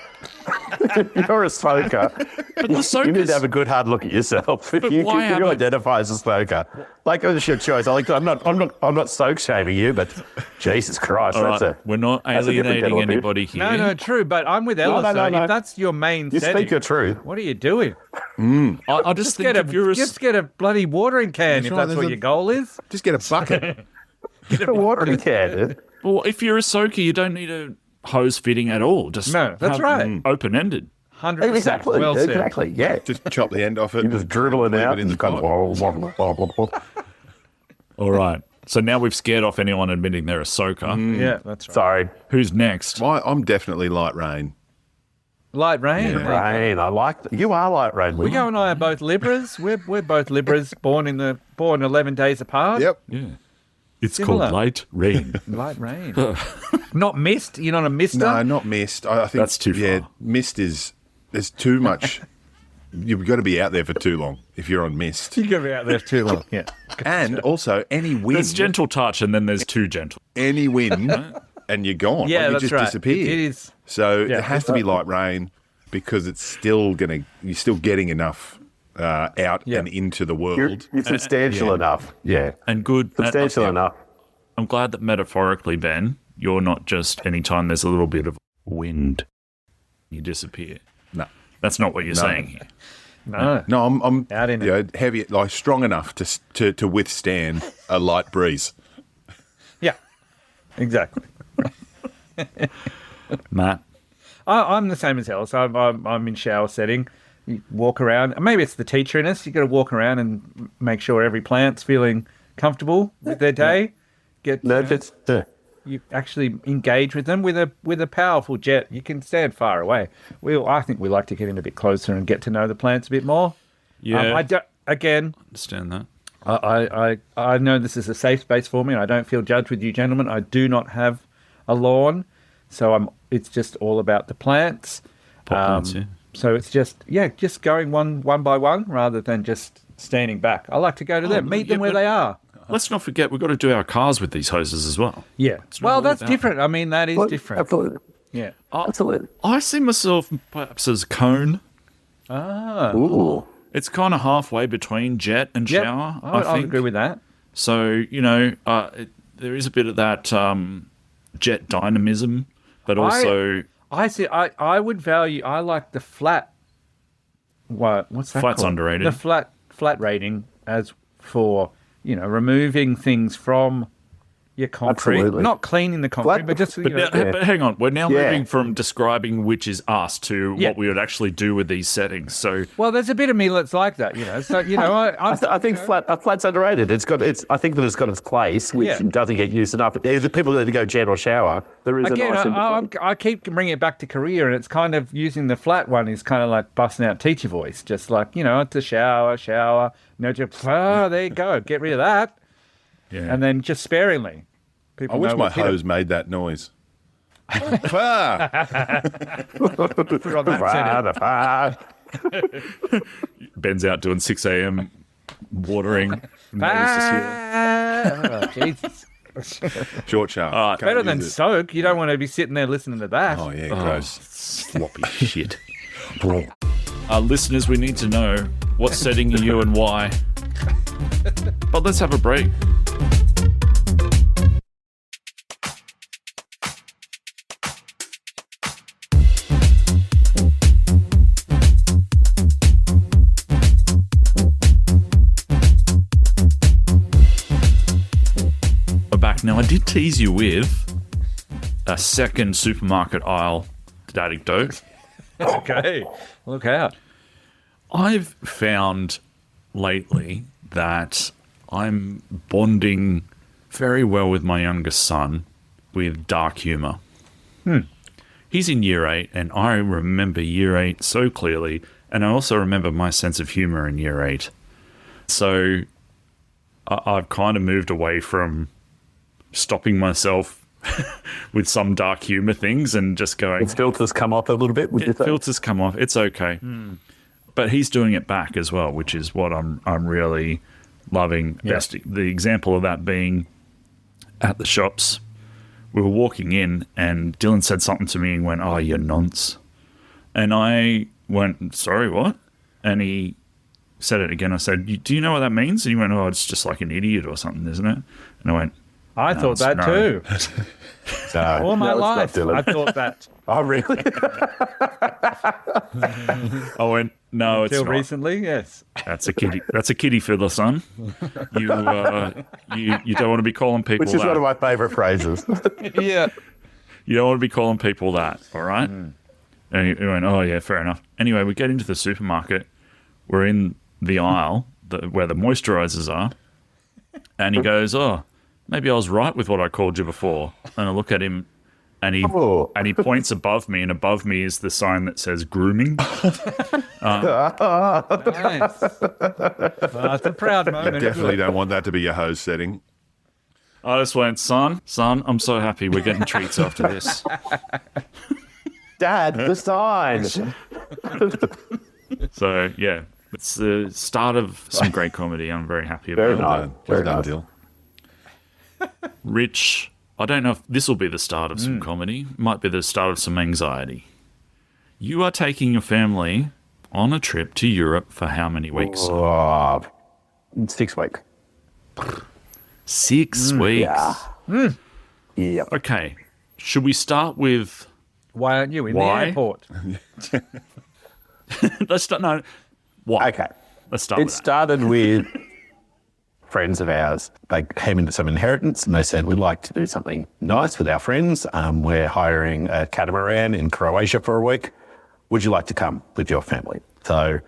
You're a soaker. But the You need soakers, to have a good hard look at yourself. If you why haven't- identify as a smoker, like it's your choice. I'm not soak shaming you, but Jesus Christ, all that's right, we're not that's a different alienating kettle of fish. anybody here. No, true, but I'm with Ellis. no, though. no. If that's your main you setting, speak your truth. what are you doing? I just think if you're a Just get a bloody watering can That's if right, that's there's what a- your goal is. Just get a bucket. Get a watering can. well, if you're a soaker, you don't need a hose fitting at all. Just No, that's right. Open ended. 100%. Exactly. Well said. Exactly. Yeah. Just chop the end off it. You just dribble it leave out it in the kind of pot. All right. So now we've scared off anyone admitting they're a soaker. Yeah, that's right. Sorry. Who's next? I'm definitely light rain. Light rain. Rain. I like that. You are like rain. Wigo and I are both Libras. We're both Libras, born 11 days apart. Yep. Yeah. It's Similar. called light rain. Light rain. Not mist. You're not a mister. No, not mist. I think That's too Yeah, far. mist is. There's too much. You've got to be out there for too long if you're on mist. You're going to be out there too long. Yeah. And also, any wind, There's gentle touch and then there's too gentle. any wind, and you're gone. Yeah, Like, you that's just right. disappear. It is. So Yeah, it has to be light rain because it's still you're still getting enough out Yeah. and into the You're world. substantial enough. Yeah. And good. Substantial enough. I'm glad that metaphorically, Ben, you're not just anytime there's a little bit of wind, you disappear. No. That's not what you're saying here. No. No, I'm Out in heavy, like strong enough to withstand a light breeze. Yeah, exactly. Matt. I'm the same as hell. So I'm in shower setting. You walk around. Maybe it's the teacher in us. You got to walk around and make sure every plant's feeling comfortable with their day. You actually engage with them with a powerful jet. You can stand far away. I think we like to get in a bit closer and get to know the plants a bit more. Yeah. I don't, again, Understand that. I know this is a safe space for me, and I don't feel judged with you gentlemen. I do not have a lawn, it's just all about the plants. Plants, yeah. So it's just going one by one rather than just standing back. I like to go to them, meet them where they are. Let's not forget, we've got to do our cars with these hoses as well. Yeah. not Well, all that's about- different. I mean, that is different. Absolutely. Yeah. Absolutely. I see myself perhaps as a cone. Ooh. It's kind of halfway between jet and Yep. shower, I I think. agree with that. So, there is a bit of that jet dynamism, but also I see. I would value. I like the flat. What's that Flat's called? underrated. The flat rating as for removing things from your concrete, Absolutely. not cleaning the concrete, but just But hang on, we're now Yeah. moving from describing which is us to Yeah. what we would actually do with these settings. So Well, there's a bit of me that's like that, So I think flat's underrated. I think that it's got its place, which Yeah. doesn't get used enough. If the people that go jet or shower, there is Again, a nice in between. I keep bringing it back to Korea, and it's kind of using the flat one is kind of like busting out teacher voice, just like to shower. Just there you go, get rid of that, yeah. and then just sparingly. People I wish know my what's hit 'em. hose made that noise. Ah, Put on that setting. Ben's out doing 6 a.m. watering. Oh, Jesus. short sharp. All right. Can't Better than use it. soak. You don't want to be sitting there listening to that. Oh, yeah, gross. Sloppy shit. Listeners, we need to know what setting are you and why. But let's have a break. We're back. Now, I did tease you with a second supermarket aisle anecdote. Okay. Look out. I've found lately that I'm bonding very well with my youngest son with dark humour. He's in year 8, and I remember year 8 so clearly, and I also remember my sense of humour in year 8. So I've kind of moved away from stopping myself with some dark humour things and just going, Its filters come off a little bit. Would you say? filters come off. It's okay. But he's doing it back as well, which is what I'm really loving. Yeah. Best the example of that being at the shops. We were walking in and Dylan said something to me and went, "Oh, you're nonce." And I went, "Sorry, what?" And he said it again. I said, "Do you know what that means?" And he went, "Oh, it's just like an idiot or something, isn't it?" And I went, I thought that no. too. No, All my no, it's not, life, Dylan. I thought that. Oh, really? I went, "No, it's Till not. recently, yes. That's a kiddie. That's a kiddie fiddler, son. You don't want to be calling people Which is that. one of my favourite phrases. Yeah. You don't want to be calling people that, all right?" And he went, "Oh, yeah, fair enough." Anyway, we get into the supermarket. We're in the aisle where the moisturisers are. And he goes, "Oh, maybe I was right with what I called you before." And I look at him, and he points above me, and above me is the sign that says grooming. Nice. Well, it's a proud moment. Definitely don't want that to be your hose setting. I just went, son, I'm so happy we're getting treats after this. Dad, the sign. So, yeah, it's the start of some great comedy. I'm very happy Very about it. nice. Well Very done, nice. Dill. Rich, I don't know if this will be the start of some comedy. Might be the start of some anxiety. You are taking your family on a trip to Europe for how many weeks? Oh, 6 weeks. 6 weeks. Yeah. Yeah. Okay. Should we start with... Why aren't you in Why? the airport? Let's start... No. What? Okay. Let's start It with that. started with friends of ours. They came into some inheritance and they said, we'd like to do something nice with our friends. We're hiring a catamaran in Croatia for a week. Would you like to come with your family? So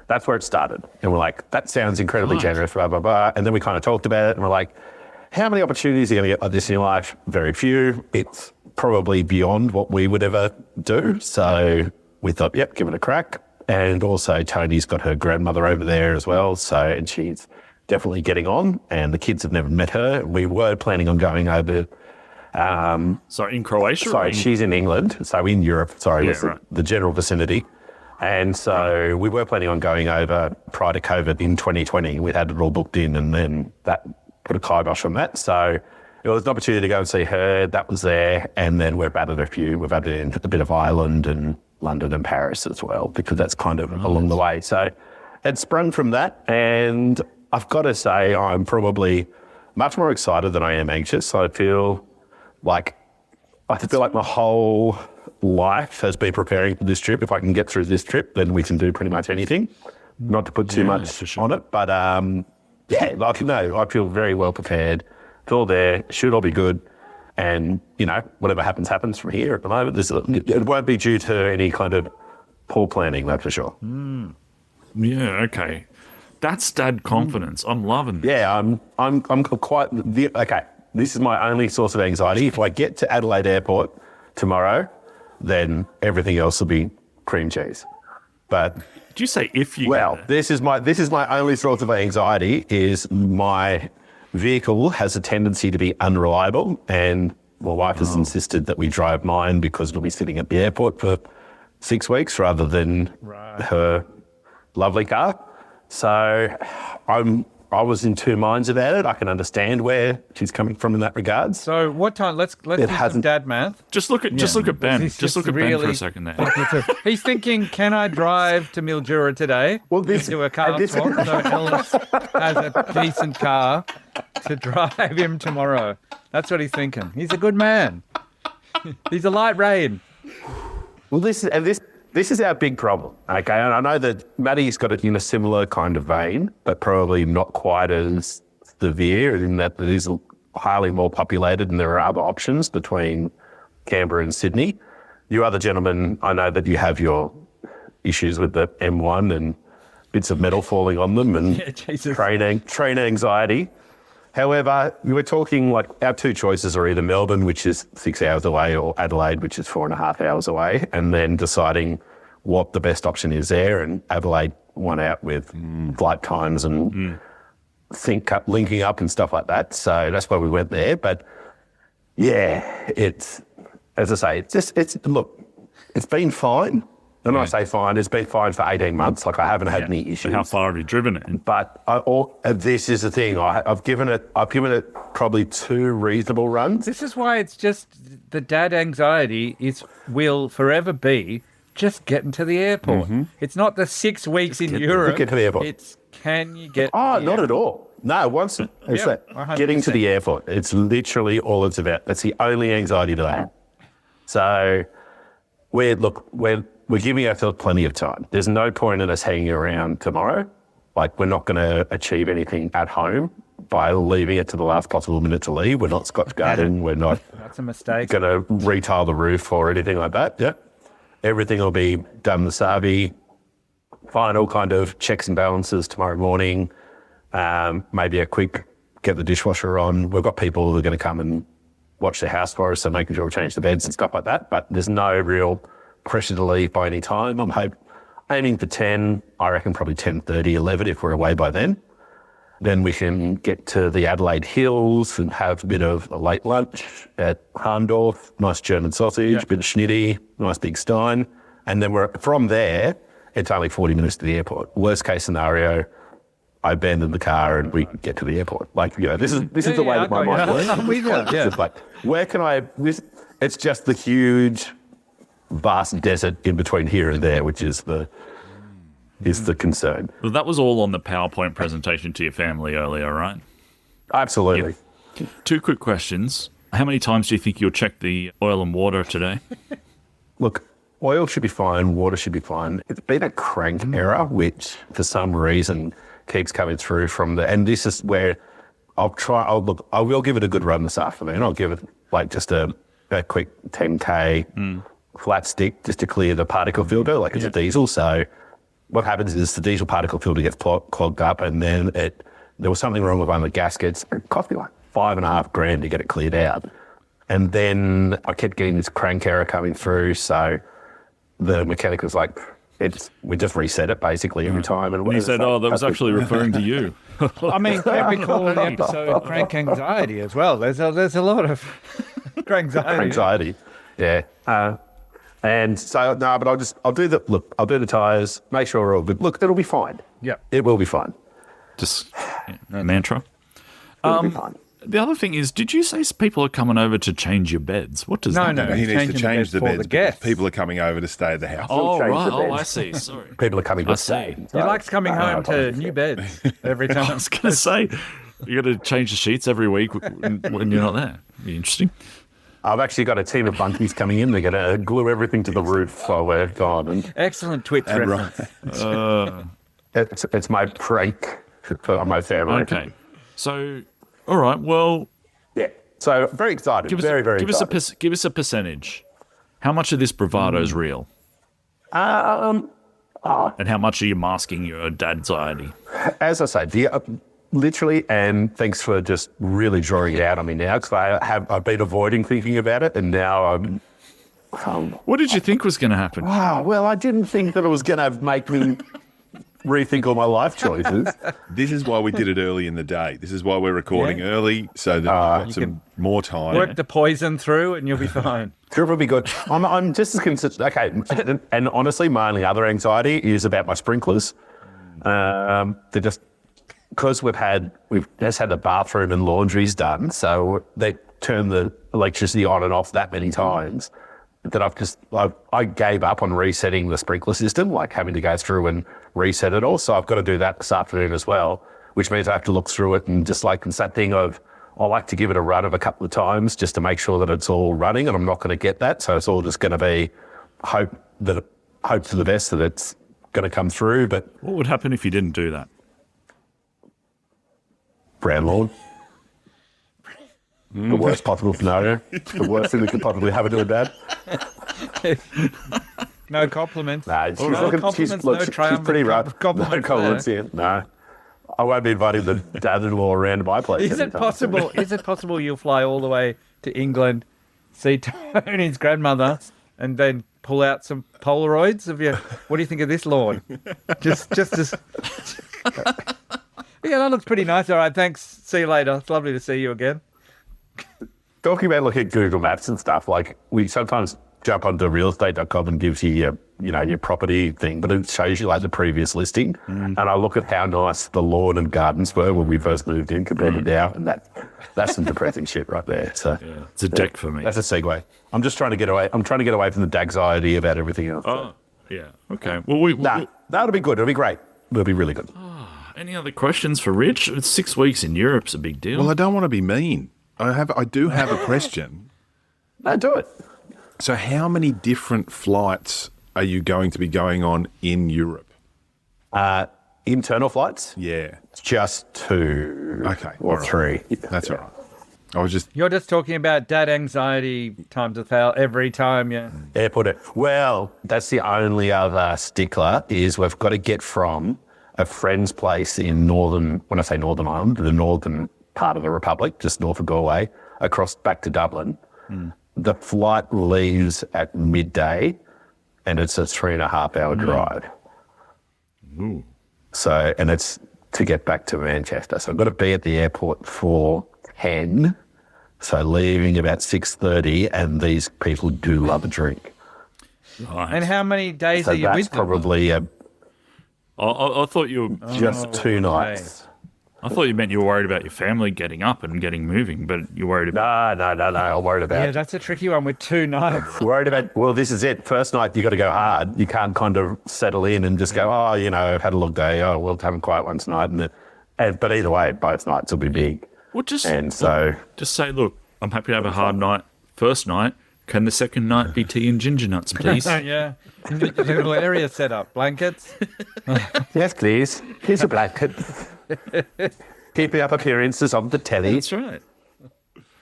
that's where it started. And we're like, that sounds incredibly generous, blah, blah, blah. And then we kind of talked about it and we're like, how many opportunities are you going to get like this in your life? Very few. It's probably beyond what we would ever do. So we thought, yep, give it a crack. And also Tony's got her grandmother over there as well. So, and she's definitely getting on and the kids have never met her. We were planning on going over. Sorry, in Croatia? Sorry, she's in England. So in Europe, sorry, Yeah, was right. the general vicinity. And so we were planning on going over prior to COVID in 2020. We had it all booked in and then that put a kibosh on that. So it was an opportunity to go and see her. That was there. And then we've added a few. We've added in a bit of Ireland and London and Paris as well, because that's kind of along the way. So it sprung from that. And I've got to say, I'm probably much more excited than I am anxious. I feel like my whole life has been preparing for this trip. If I can get through this trip, then we can do pretty much anything. Not to put too much for sure. on it, but yeah, like, no, I feel very well prepared. It's all there. Should all be good. And, you know, whatever happens, happens from here at the moment. It won't be due to any kind of poor planning, that's for sure. Yeah, okay. That's dad confidence. I'm loving it. Yeah, I'm quite, okay, this is my only source of anxiety. If I get to Adelaide Airport tomorrow, then everything else will be cream cheese. But Did you say if you well, get there? this is my only source of anxiety is my vehicle has a tendency to be unreliable, and my wife has insisted that we drive mine because it'll be sitting at the airport for 6 weeks rather than her lovely car. So I was in two minds about it. I can understand where she's coming from in that regard. So what time? Let's do some hasn't- dad math. Just look at Ben. He's Just look at Ben for really a second there. thinking through. He's thinking, can I drive to Mildura today? Well, this- do a car and this- swap so Ellis has a decent car to drive him tomorrow. That's what he's thinking. He's a good man. He's a light rain. Well, this is our big problem, okay? And I know that Maddie's got it in a similar kind of vein, but probably not quite as severe in that it is highly more populated and there are other options between Canberra and Sydney. You other gentlemen, I know that you have your issues with the M1 and bits of metal falling on them and Yeah, Jesus. train anxiety. However, we were talking like our two choices are either Melbourne, which is 6 hours away, or Adelaide, which is 4.5 hours away, and then deciding what the best option is there. And Adelaide won out with flight times and linking up and stuff like that. So that's why we went there. But yeah, it's, as I say, it's been fine. And I say fine, it's been fine for 18 months. Like I haven't had any issues. How far have you driven it? But this is the thing. I've given it probably 2 reasonable runs. This is why it's just the dad anxiety will forever be just getting to the airport. It's not the 6 weeks in Europe. get to the airport. It's can you get Oh, to the not airport? at all. No, once it's Yeah, like 100%. getting to the airport. It's literally all it's about. That's the only anxiety that I have. So we're giving ourselves plenty of time. There's no point in us hanging around tomorrow. Like we're not going to achieve anything at home by leaving it to the last possible minute to leave. We're not Scotch Garden. We're not That's a mistake. going to retile the roof or anything like that. Yeah. Everything will be done the Savi. Final kind of checks and balances tomorrow morning. Maybe a quick get the dishwasher on. We've got people who are going to come and watch the house for us, so making sure we change the beds and stuff like that. But there's no real pressure to leave by any time. I'm aiming for 10. I reckon probably 10:30, 11 if we're away by then. Then we can get to the Adelaide Hills and have a bit of a late lunch at Harndorf. Nice German sausage, bit of schnitty, nice big stein. And then from there, it's only 40 minutes to the airport. Worst case scenario, I abandon the car and we get to the airport. Like, you know, this is the way that my mind works. I'm with you. It's just like, where can it's just the huge, vast desert in between here and there, which is the concern. Well, that was all on the PowerPoint presentation to your family earlier, right? Absolutely. 2 quick questions. How many times do you think you'll check the oil and water today? Look, oil should be fine, water should be fine. It's been a crank error, which for some reason keeps coming through from and this is where I will give it a good run this afternoon. I'll give it like just a quick 10K flat stick just to clear the particle filter, like it's a diesel. So what happens is the diesel particle filter gets clogged up, and then there was something wrong with one of the gaskets. It cost me like $5,500 to get it cleared out. And then I kept getting this crank error coming through. So the mechanic was like, we just reset it basically every time. And he said, that was actually referring to you. I mean, can we call the episode crank anxiety as well? There's a lot of crank anxiety. Yeah. And so, no, but I'll do the tyres, make sure we're all good. Look, it'll be fine. Yeah. It will be fine. Just mantra. It'll be fine. The other thing is, did you say people are coming over to change your beds? What does that mean? No, he needs to change the beds for the guests. People are coming over to stay at the house. Oh, change right. the beds. Oh, I see. Sorry. People are coming to I stay. see. He likes coming home to new beds every I time. was going to say, you got to change the sheets every week when you're not there. Be interesting. I've actually got a team of bunkies coming in. They're going to glue everything to the roof while we're gone. And Excellent Twitch reference. it's my prank for my family. Okay. So, all right. Well, Yeah. So very excited. Very excited. Give us a percentage. How much of this bravado is real? And how much are you masking your dad's-iety? As I say, literally, and thanks for just really drawing it out on me now, because I've been avoiding thinking about it, and now I'm. What did you think was going to happen? Well, I didn't think that it was going to make me rethink all my life choices. This is why we did it early in the day. This is why we're recording early, so that we've got some more time. Work the poison through and you'll be fine. Sure, it'll be good. I'm just as concerned. Okay, and honestly, my only other anxiety is about my sprinklers. They're just because we've just had the bathroom and laundries done, so they turn the electricity on and off that many times that I gave up on resetting the sprinkler system, like having to go through and reset it all. So I've got to do that this afternoon as well, which means I have to look through it and just like it's that thing of I like to give it a run of a couple of times just to make sure that it's all running, and I'm not going to get that. So it's all just going to be hope for the best that it's going to come through. But What would happen if you didn't do that? brown lawn. The worst possible scenario. The worst thing that could possibly happen to a dad. No compliments. Nah, she's, compliments, she's pretty rough. no compliments No compliments here. No. I won't be inviting the dad-in-law around to my place. Is it possible you'll fly all the way to England, see Tony's grandmother, and then pull out some Polaroids of you? What do you think of this lawn? just as... Yeah, that looks pretty nice. All right, thanks. See you later. It's lovely to see you again. Talking about looking at Google Maps and stuff, like we sometimes jump onto realestate.com and gives you your property thing, but it shows you like the previous listing. And I look at how nice the lawn and gardens were when we first moved in compared to now, and that's some depressing shit right there. So Yeah, it's a deck for me. that's a segue. I'm just trying to get away. I'm trying to get away from the anxiety about everything else. Oh, yeah. Okay. Well, That'll be good. It'll be great. It'll be really good. any other questions for Rich? It's 6 weeks in Europe's a big deal. Well, I don't want to be mean. I do have a question. No, do it. So how many different flights are you going to be going on in Europe? Internal flights? Yeah. Just 2 all or right. 3. That's all right. I was just... You're just talking about dad anxiety times 1,000 every time, yeah. Airport it. Well, that's the only other stickler is we've got to get from a friend's place in when I say Northern Ireland, the northern part of the Republic, just north of Galway, across back to Dublin. The flight leaves at midday and it's a 3.5-hour drive. Ooh. So, and it's to get back to Manchester. So I've got to be at the airport for 10. So leaving about 6:30, and these people do love a drink. Right. And how many days So are you that's with them? probably I thought you were, just 2 nights. I thought you meant you were worried about your family getting up and getting moving, but you're worried about... No. I'm worried about. Yeah, that's a tricky one with 2 nights. Worried about. Well, this is it. First night you got to go hard. You can't kind of settle in and just go. Oh, I've had a long day. Oh, we'll have a quiet one tonight. But either way, both nights will be big. Well, And so just say, look, I'm happy to have a hard night first night. Can the second night be tea and ginger nuts, please? Yeah. Little area set up. Blankets. Yes, please. Here's a blanket. Keeping up appearances on the telly. That's right.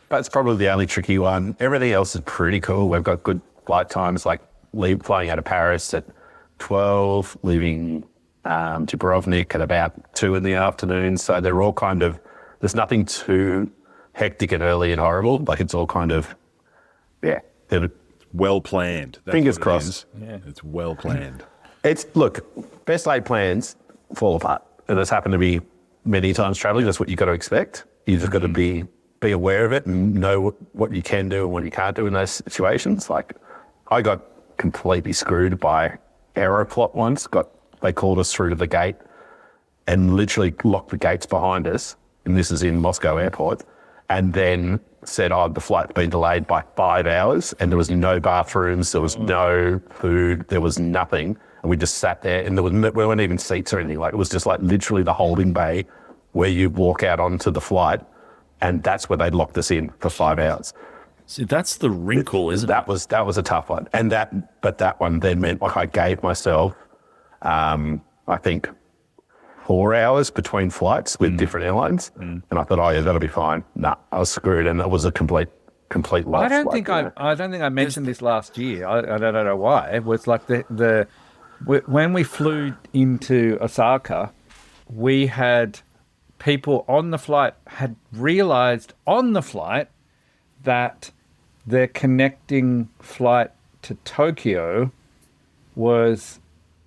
That's probably the only tricky one. Everything else is pretty cool. We've got good flight times, like flying out of Paris at 12, leaving Dubrovnik at about 2 in the afternoon. So they're all kind of, there's nothing too hectic and early and horrible. Like it's all kind of, yeah. Well planned. That's Fingers what it crossed. is. Yeah. It's well planned. Look, best laid plans fall apart. And there's happened to be many times traveling. That's what you've got to expect. You just got to be aware of it and know what you can do and what you can't do in those situations. Like I got completely screwed by Aeroplot once. They called us through to the gate and literally locked the gates behind us. And this is in Moscow airport. And then said, the flight's been delayed by 5 hours, and there was no bathrooms, there was no food, there was nothing. And we just sat there, and there weren't even seats or anything. Like, it was just like literally the holding bay where you walk out onto the flight, and that's where they'd locked us in for 5 hours. See, that's the wrinkle, isn't That it? was a tough one. But that one then meant like I gave myself, I think, 4 hours between flights with different airlines. And I thought, oh yeah, that'll be fine. Nah, I was screwed, and it was a complete loss. I don't think I mentioned this last year. I don't know why. It was like when we flew into Osaka, we had people on the flight had realized on the flight that their connecting flight to Tokyo was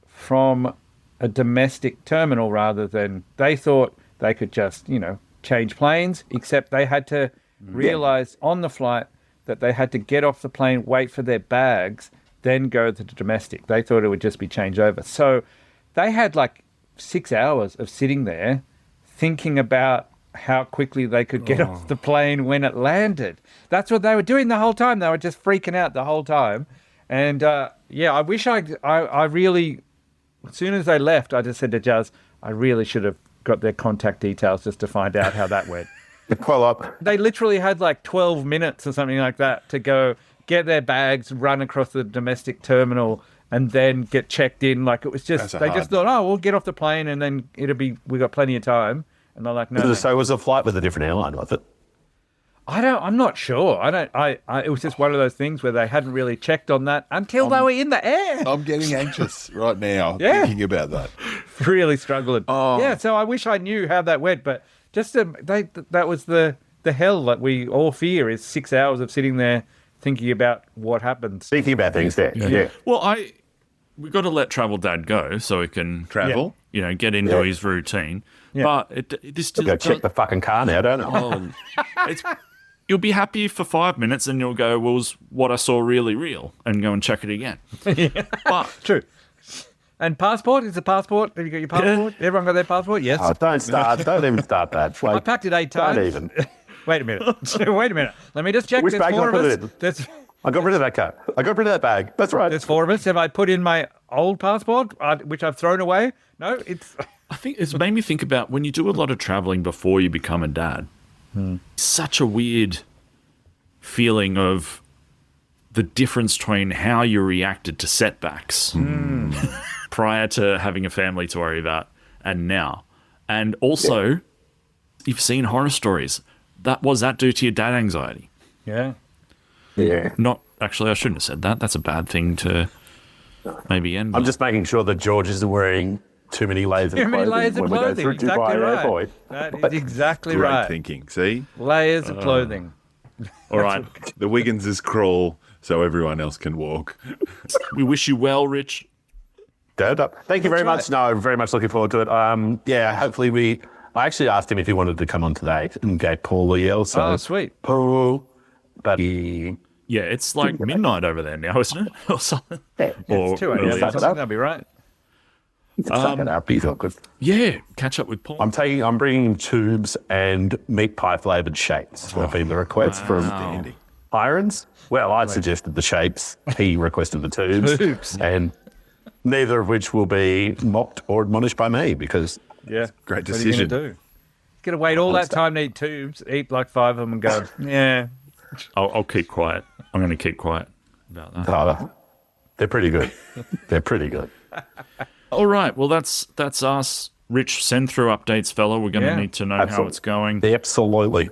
from a domestic terminal rather than, they thought they could just, change planes, except they had to realize on the flight that they had to get off the plane, wait for their bags, then go to the domestic. They thought it would just be changed over. So they had like 6 hours of sitting there thinking about how quickly they could get off the plane when it landed. That's what they were doing the whole time. They were just freaking out the whole time. And I wish I really, as soon as they left, I just said to Jazz, I really should have got their contact details just to find out how that went. Follow up. They literally had like 12 minutes or something like that to go get their bags, run across the domestic terminal, and then get checked in. Like, it was just, they just thought, we'll get off the plane and then we got plenty of time. And they're like, no. So it was a flight with a different airline, was it? I'm not sure. It was just one of those things where they hadn't really checked on that until they were in the air. I'm getting anxious right now thinking about that. Really struggling. Yeah, so I wish I knew how that went, but just that was the hell that we all fear, is 6 hours of sitting there thinking about what happens. Thinking about things there. Yeah. Well, we got to let Travel Dad go so he can Travel? get into his routine. Yeah. But this I'll go check the fucking car now, don't I? You'll be happy for 5 minutes and you'll go, well, was what I saw really real? And go and check it again. But True. And passport? Is the passport? Have you got your passport? Everyone got their passport? Yes. Oh, don't even start that. I packed it 8 times. Don't even. Wait a minute. Let me just check. Which There's bag 4 did I of put us. it in? I got rid of that car. I got rid of that bag. That's right. There's 4 of us. Have I put in my old passport, which I've thrown away? No, it's... I think it's made me think about when you do a lot of traveling before you become a dad. Such a weird feeling of the difference between how you reacted to setbacks prior to having a family to worry about and now. And also, you've seen horror stories. What does that do to your dad anxiety? Yeah. Yeah. Not actually, I shouldn't have said that. That's a bad thing to maybe end. I'm just making sure that George isn't wearing too many layers of Too many clothing layers of when we go clothing. through Exactly Dubai right. Airport. That is exactly Great right. thinking. See? Layers of clothing. All right. The Wigginses crawl so everyone else can walk. We wish you well, Rich. Thank you very much. No, I'm very much looking forward to it. Hopefully I actually asked him if he wanted to come on today and gave Paul a yell. So Oh, sweet. Paul, but he... Yeah, it's like midnight over there now, isn't it? Or something. It's 2 a.m. earlier. Something, that'll be right. Suck it up. He's all good. Yeah, catch up with Paul. I'm bringing tubes and meat pie flavoured shapes. Have been the request from Irons. Well, I suggested the shapes. He requested the tubes. Tubes. And neither of which will be mocked or admonished by me because Yeah. Great What are you decision. going to do? You're going to wait all that time to eat tubes, eat like 5 of them and go, yeah. I'll keep quiet. I'm going to keep quiet. about that. Oh, they're pretty good. They're pretty good. All right. Well, that's us. Rich, send through updates, fella. We're going to need to know how it's going. Absolutely.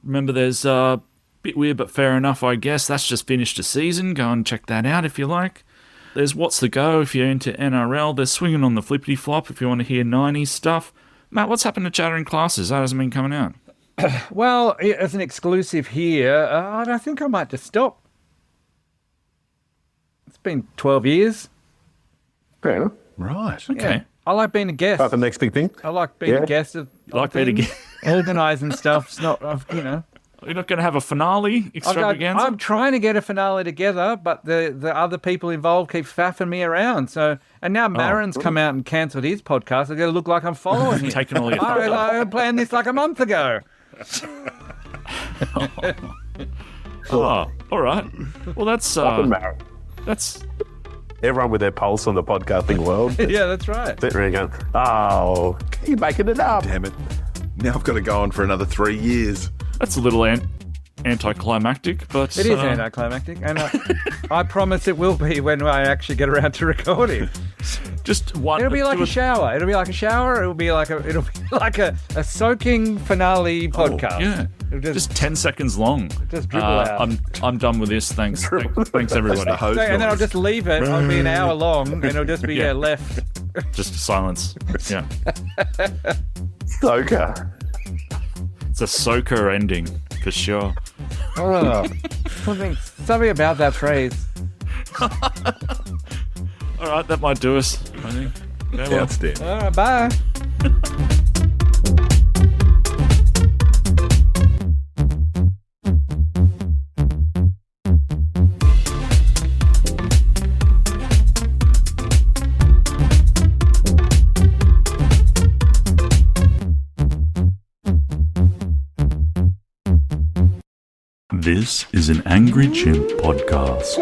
Remember, there's a bit weird, but fair enough, I guess. That's just finished a season. Go and check that out if you like. There's What's the Go if you're into NRL. There's Swinging on the Flippity Flop if you want to hear 90s stuff. Matt, what's happened to Chattering Classes? That hasn't been coming out. Well, as an exclusive here, I think I might just stop. It's been 12 years. Fair enough. Right. Okay. Yeah. I like being a guest. The next big thing? I like being a guest of like being a things. guest. Organising stuff. It's not, you know. You're not going to have a finale extravaganza? I'm trying to get a finale together, but the other people involved keep faffing me around. And now Marin's come out and cancelled his podcast. I'm going to look like I'm following him. Taking all your I planned this like a month ago. Oh, all right. Well, that's Everyone with their pulse on the podcasting world. Yeah, that's right. Sitting around going, oh, keep making it up. Damn it. Now I've got to go on for another 3 years. that's a little anticlimactic, but It is anticlimactic, and I promise it will be when I actually get around to recording. just one. It'll be like a shower. It'll be like a shower. It'll be like a soaking finale podcast. Yeah, It'll just 10 seconds long. Just dribble out. I'm done with this. Thanks, thanks That's everybody. the host and then I'll noise. just leave it. It'll be an hour long, and it'll just be Yeah. left. Just silence. Yeah, Soaker. it's a soaker ending for sure. Oh, something about that phrase. All right, that might do us, I think. Yeah, well, Outstanding. All right, bye. This is an Angry Chimp podcast.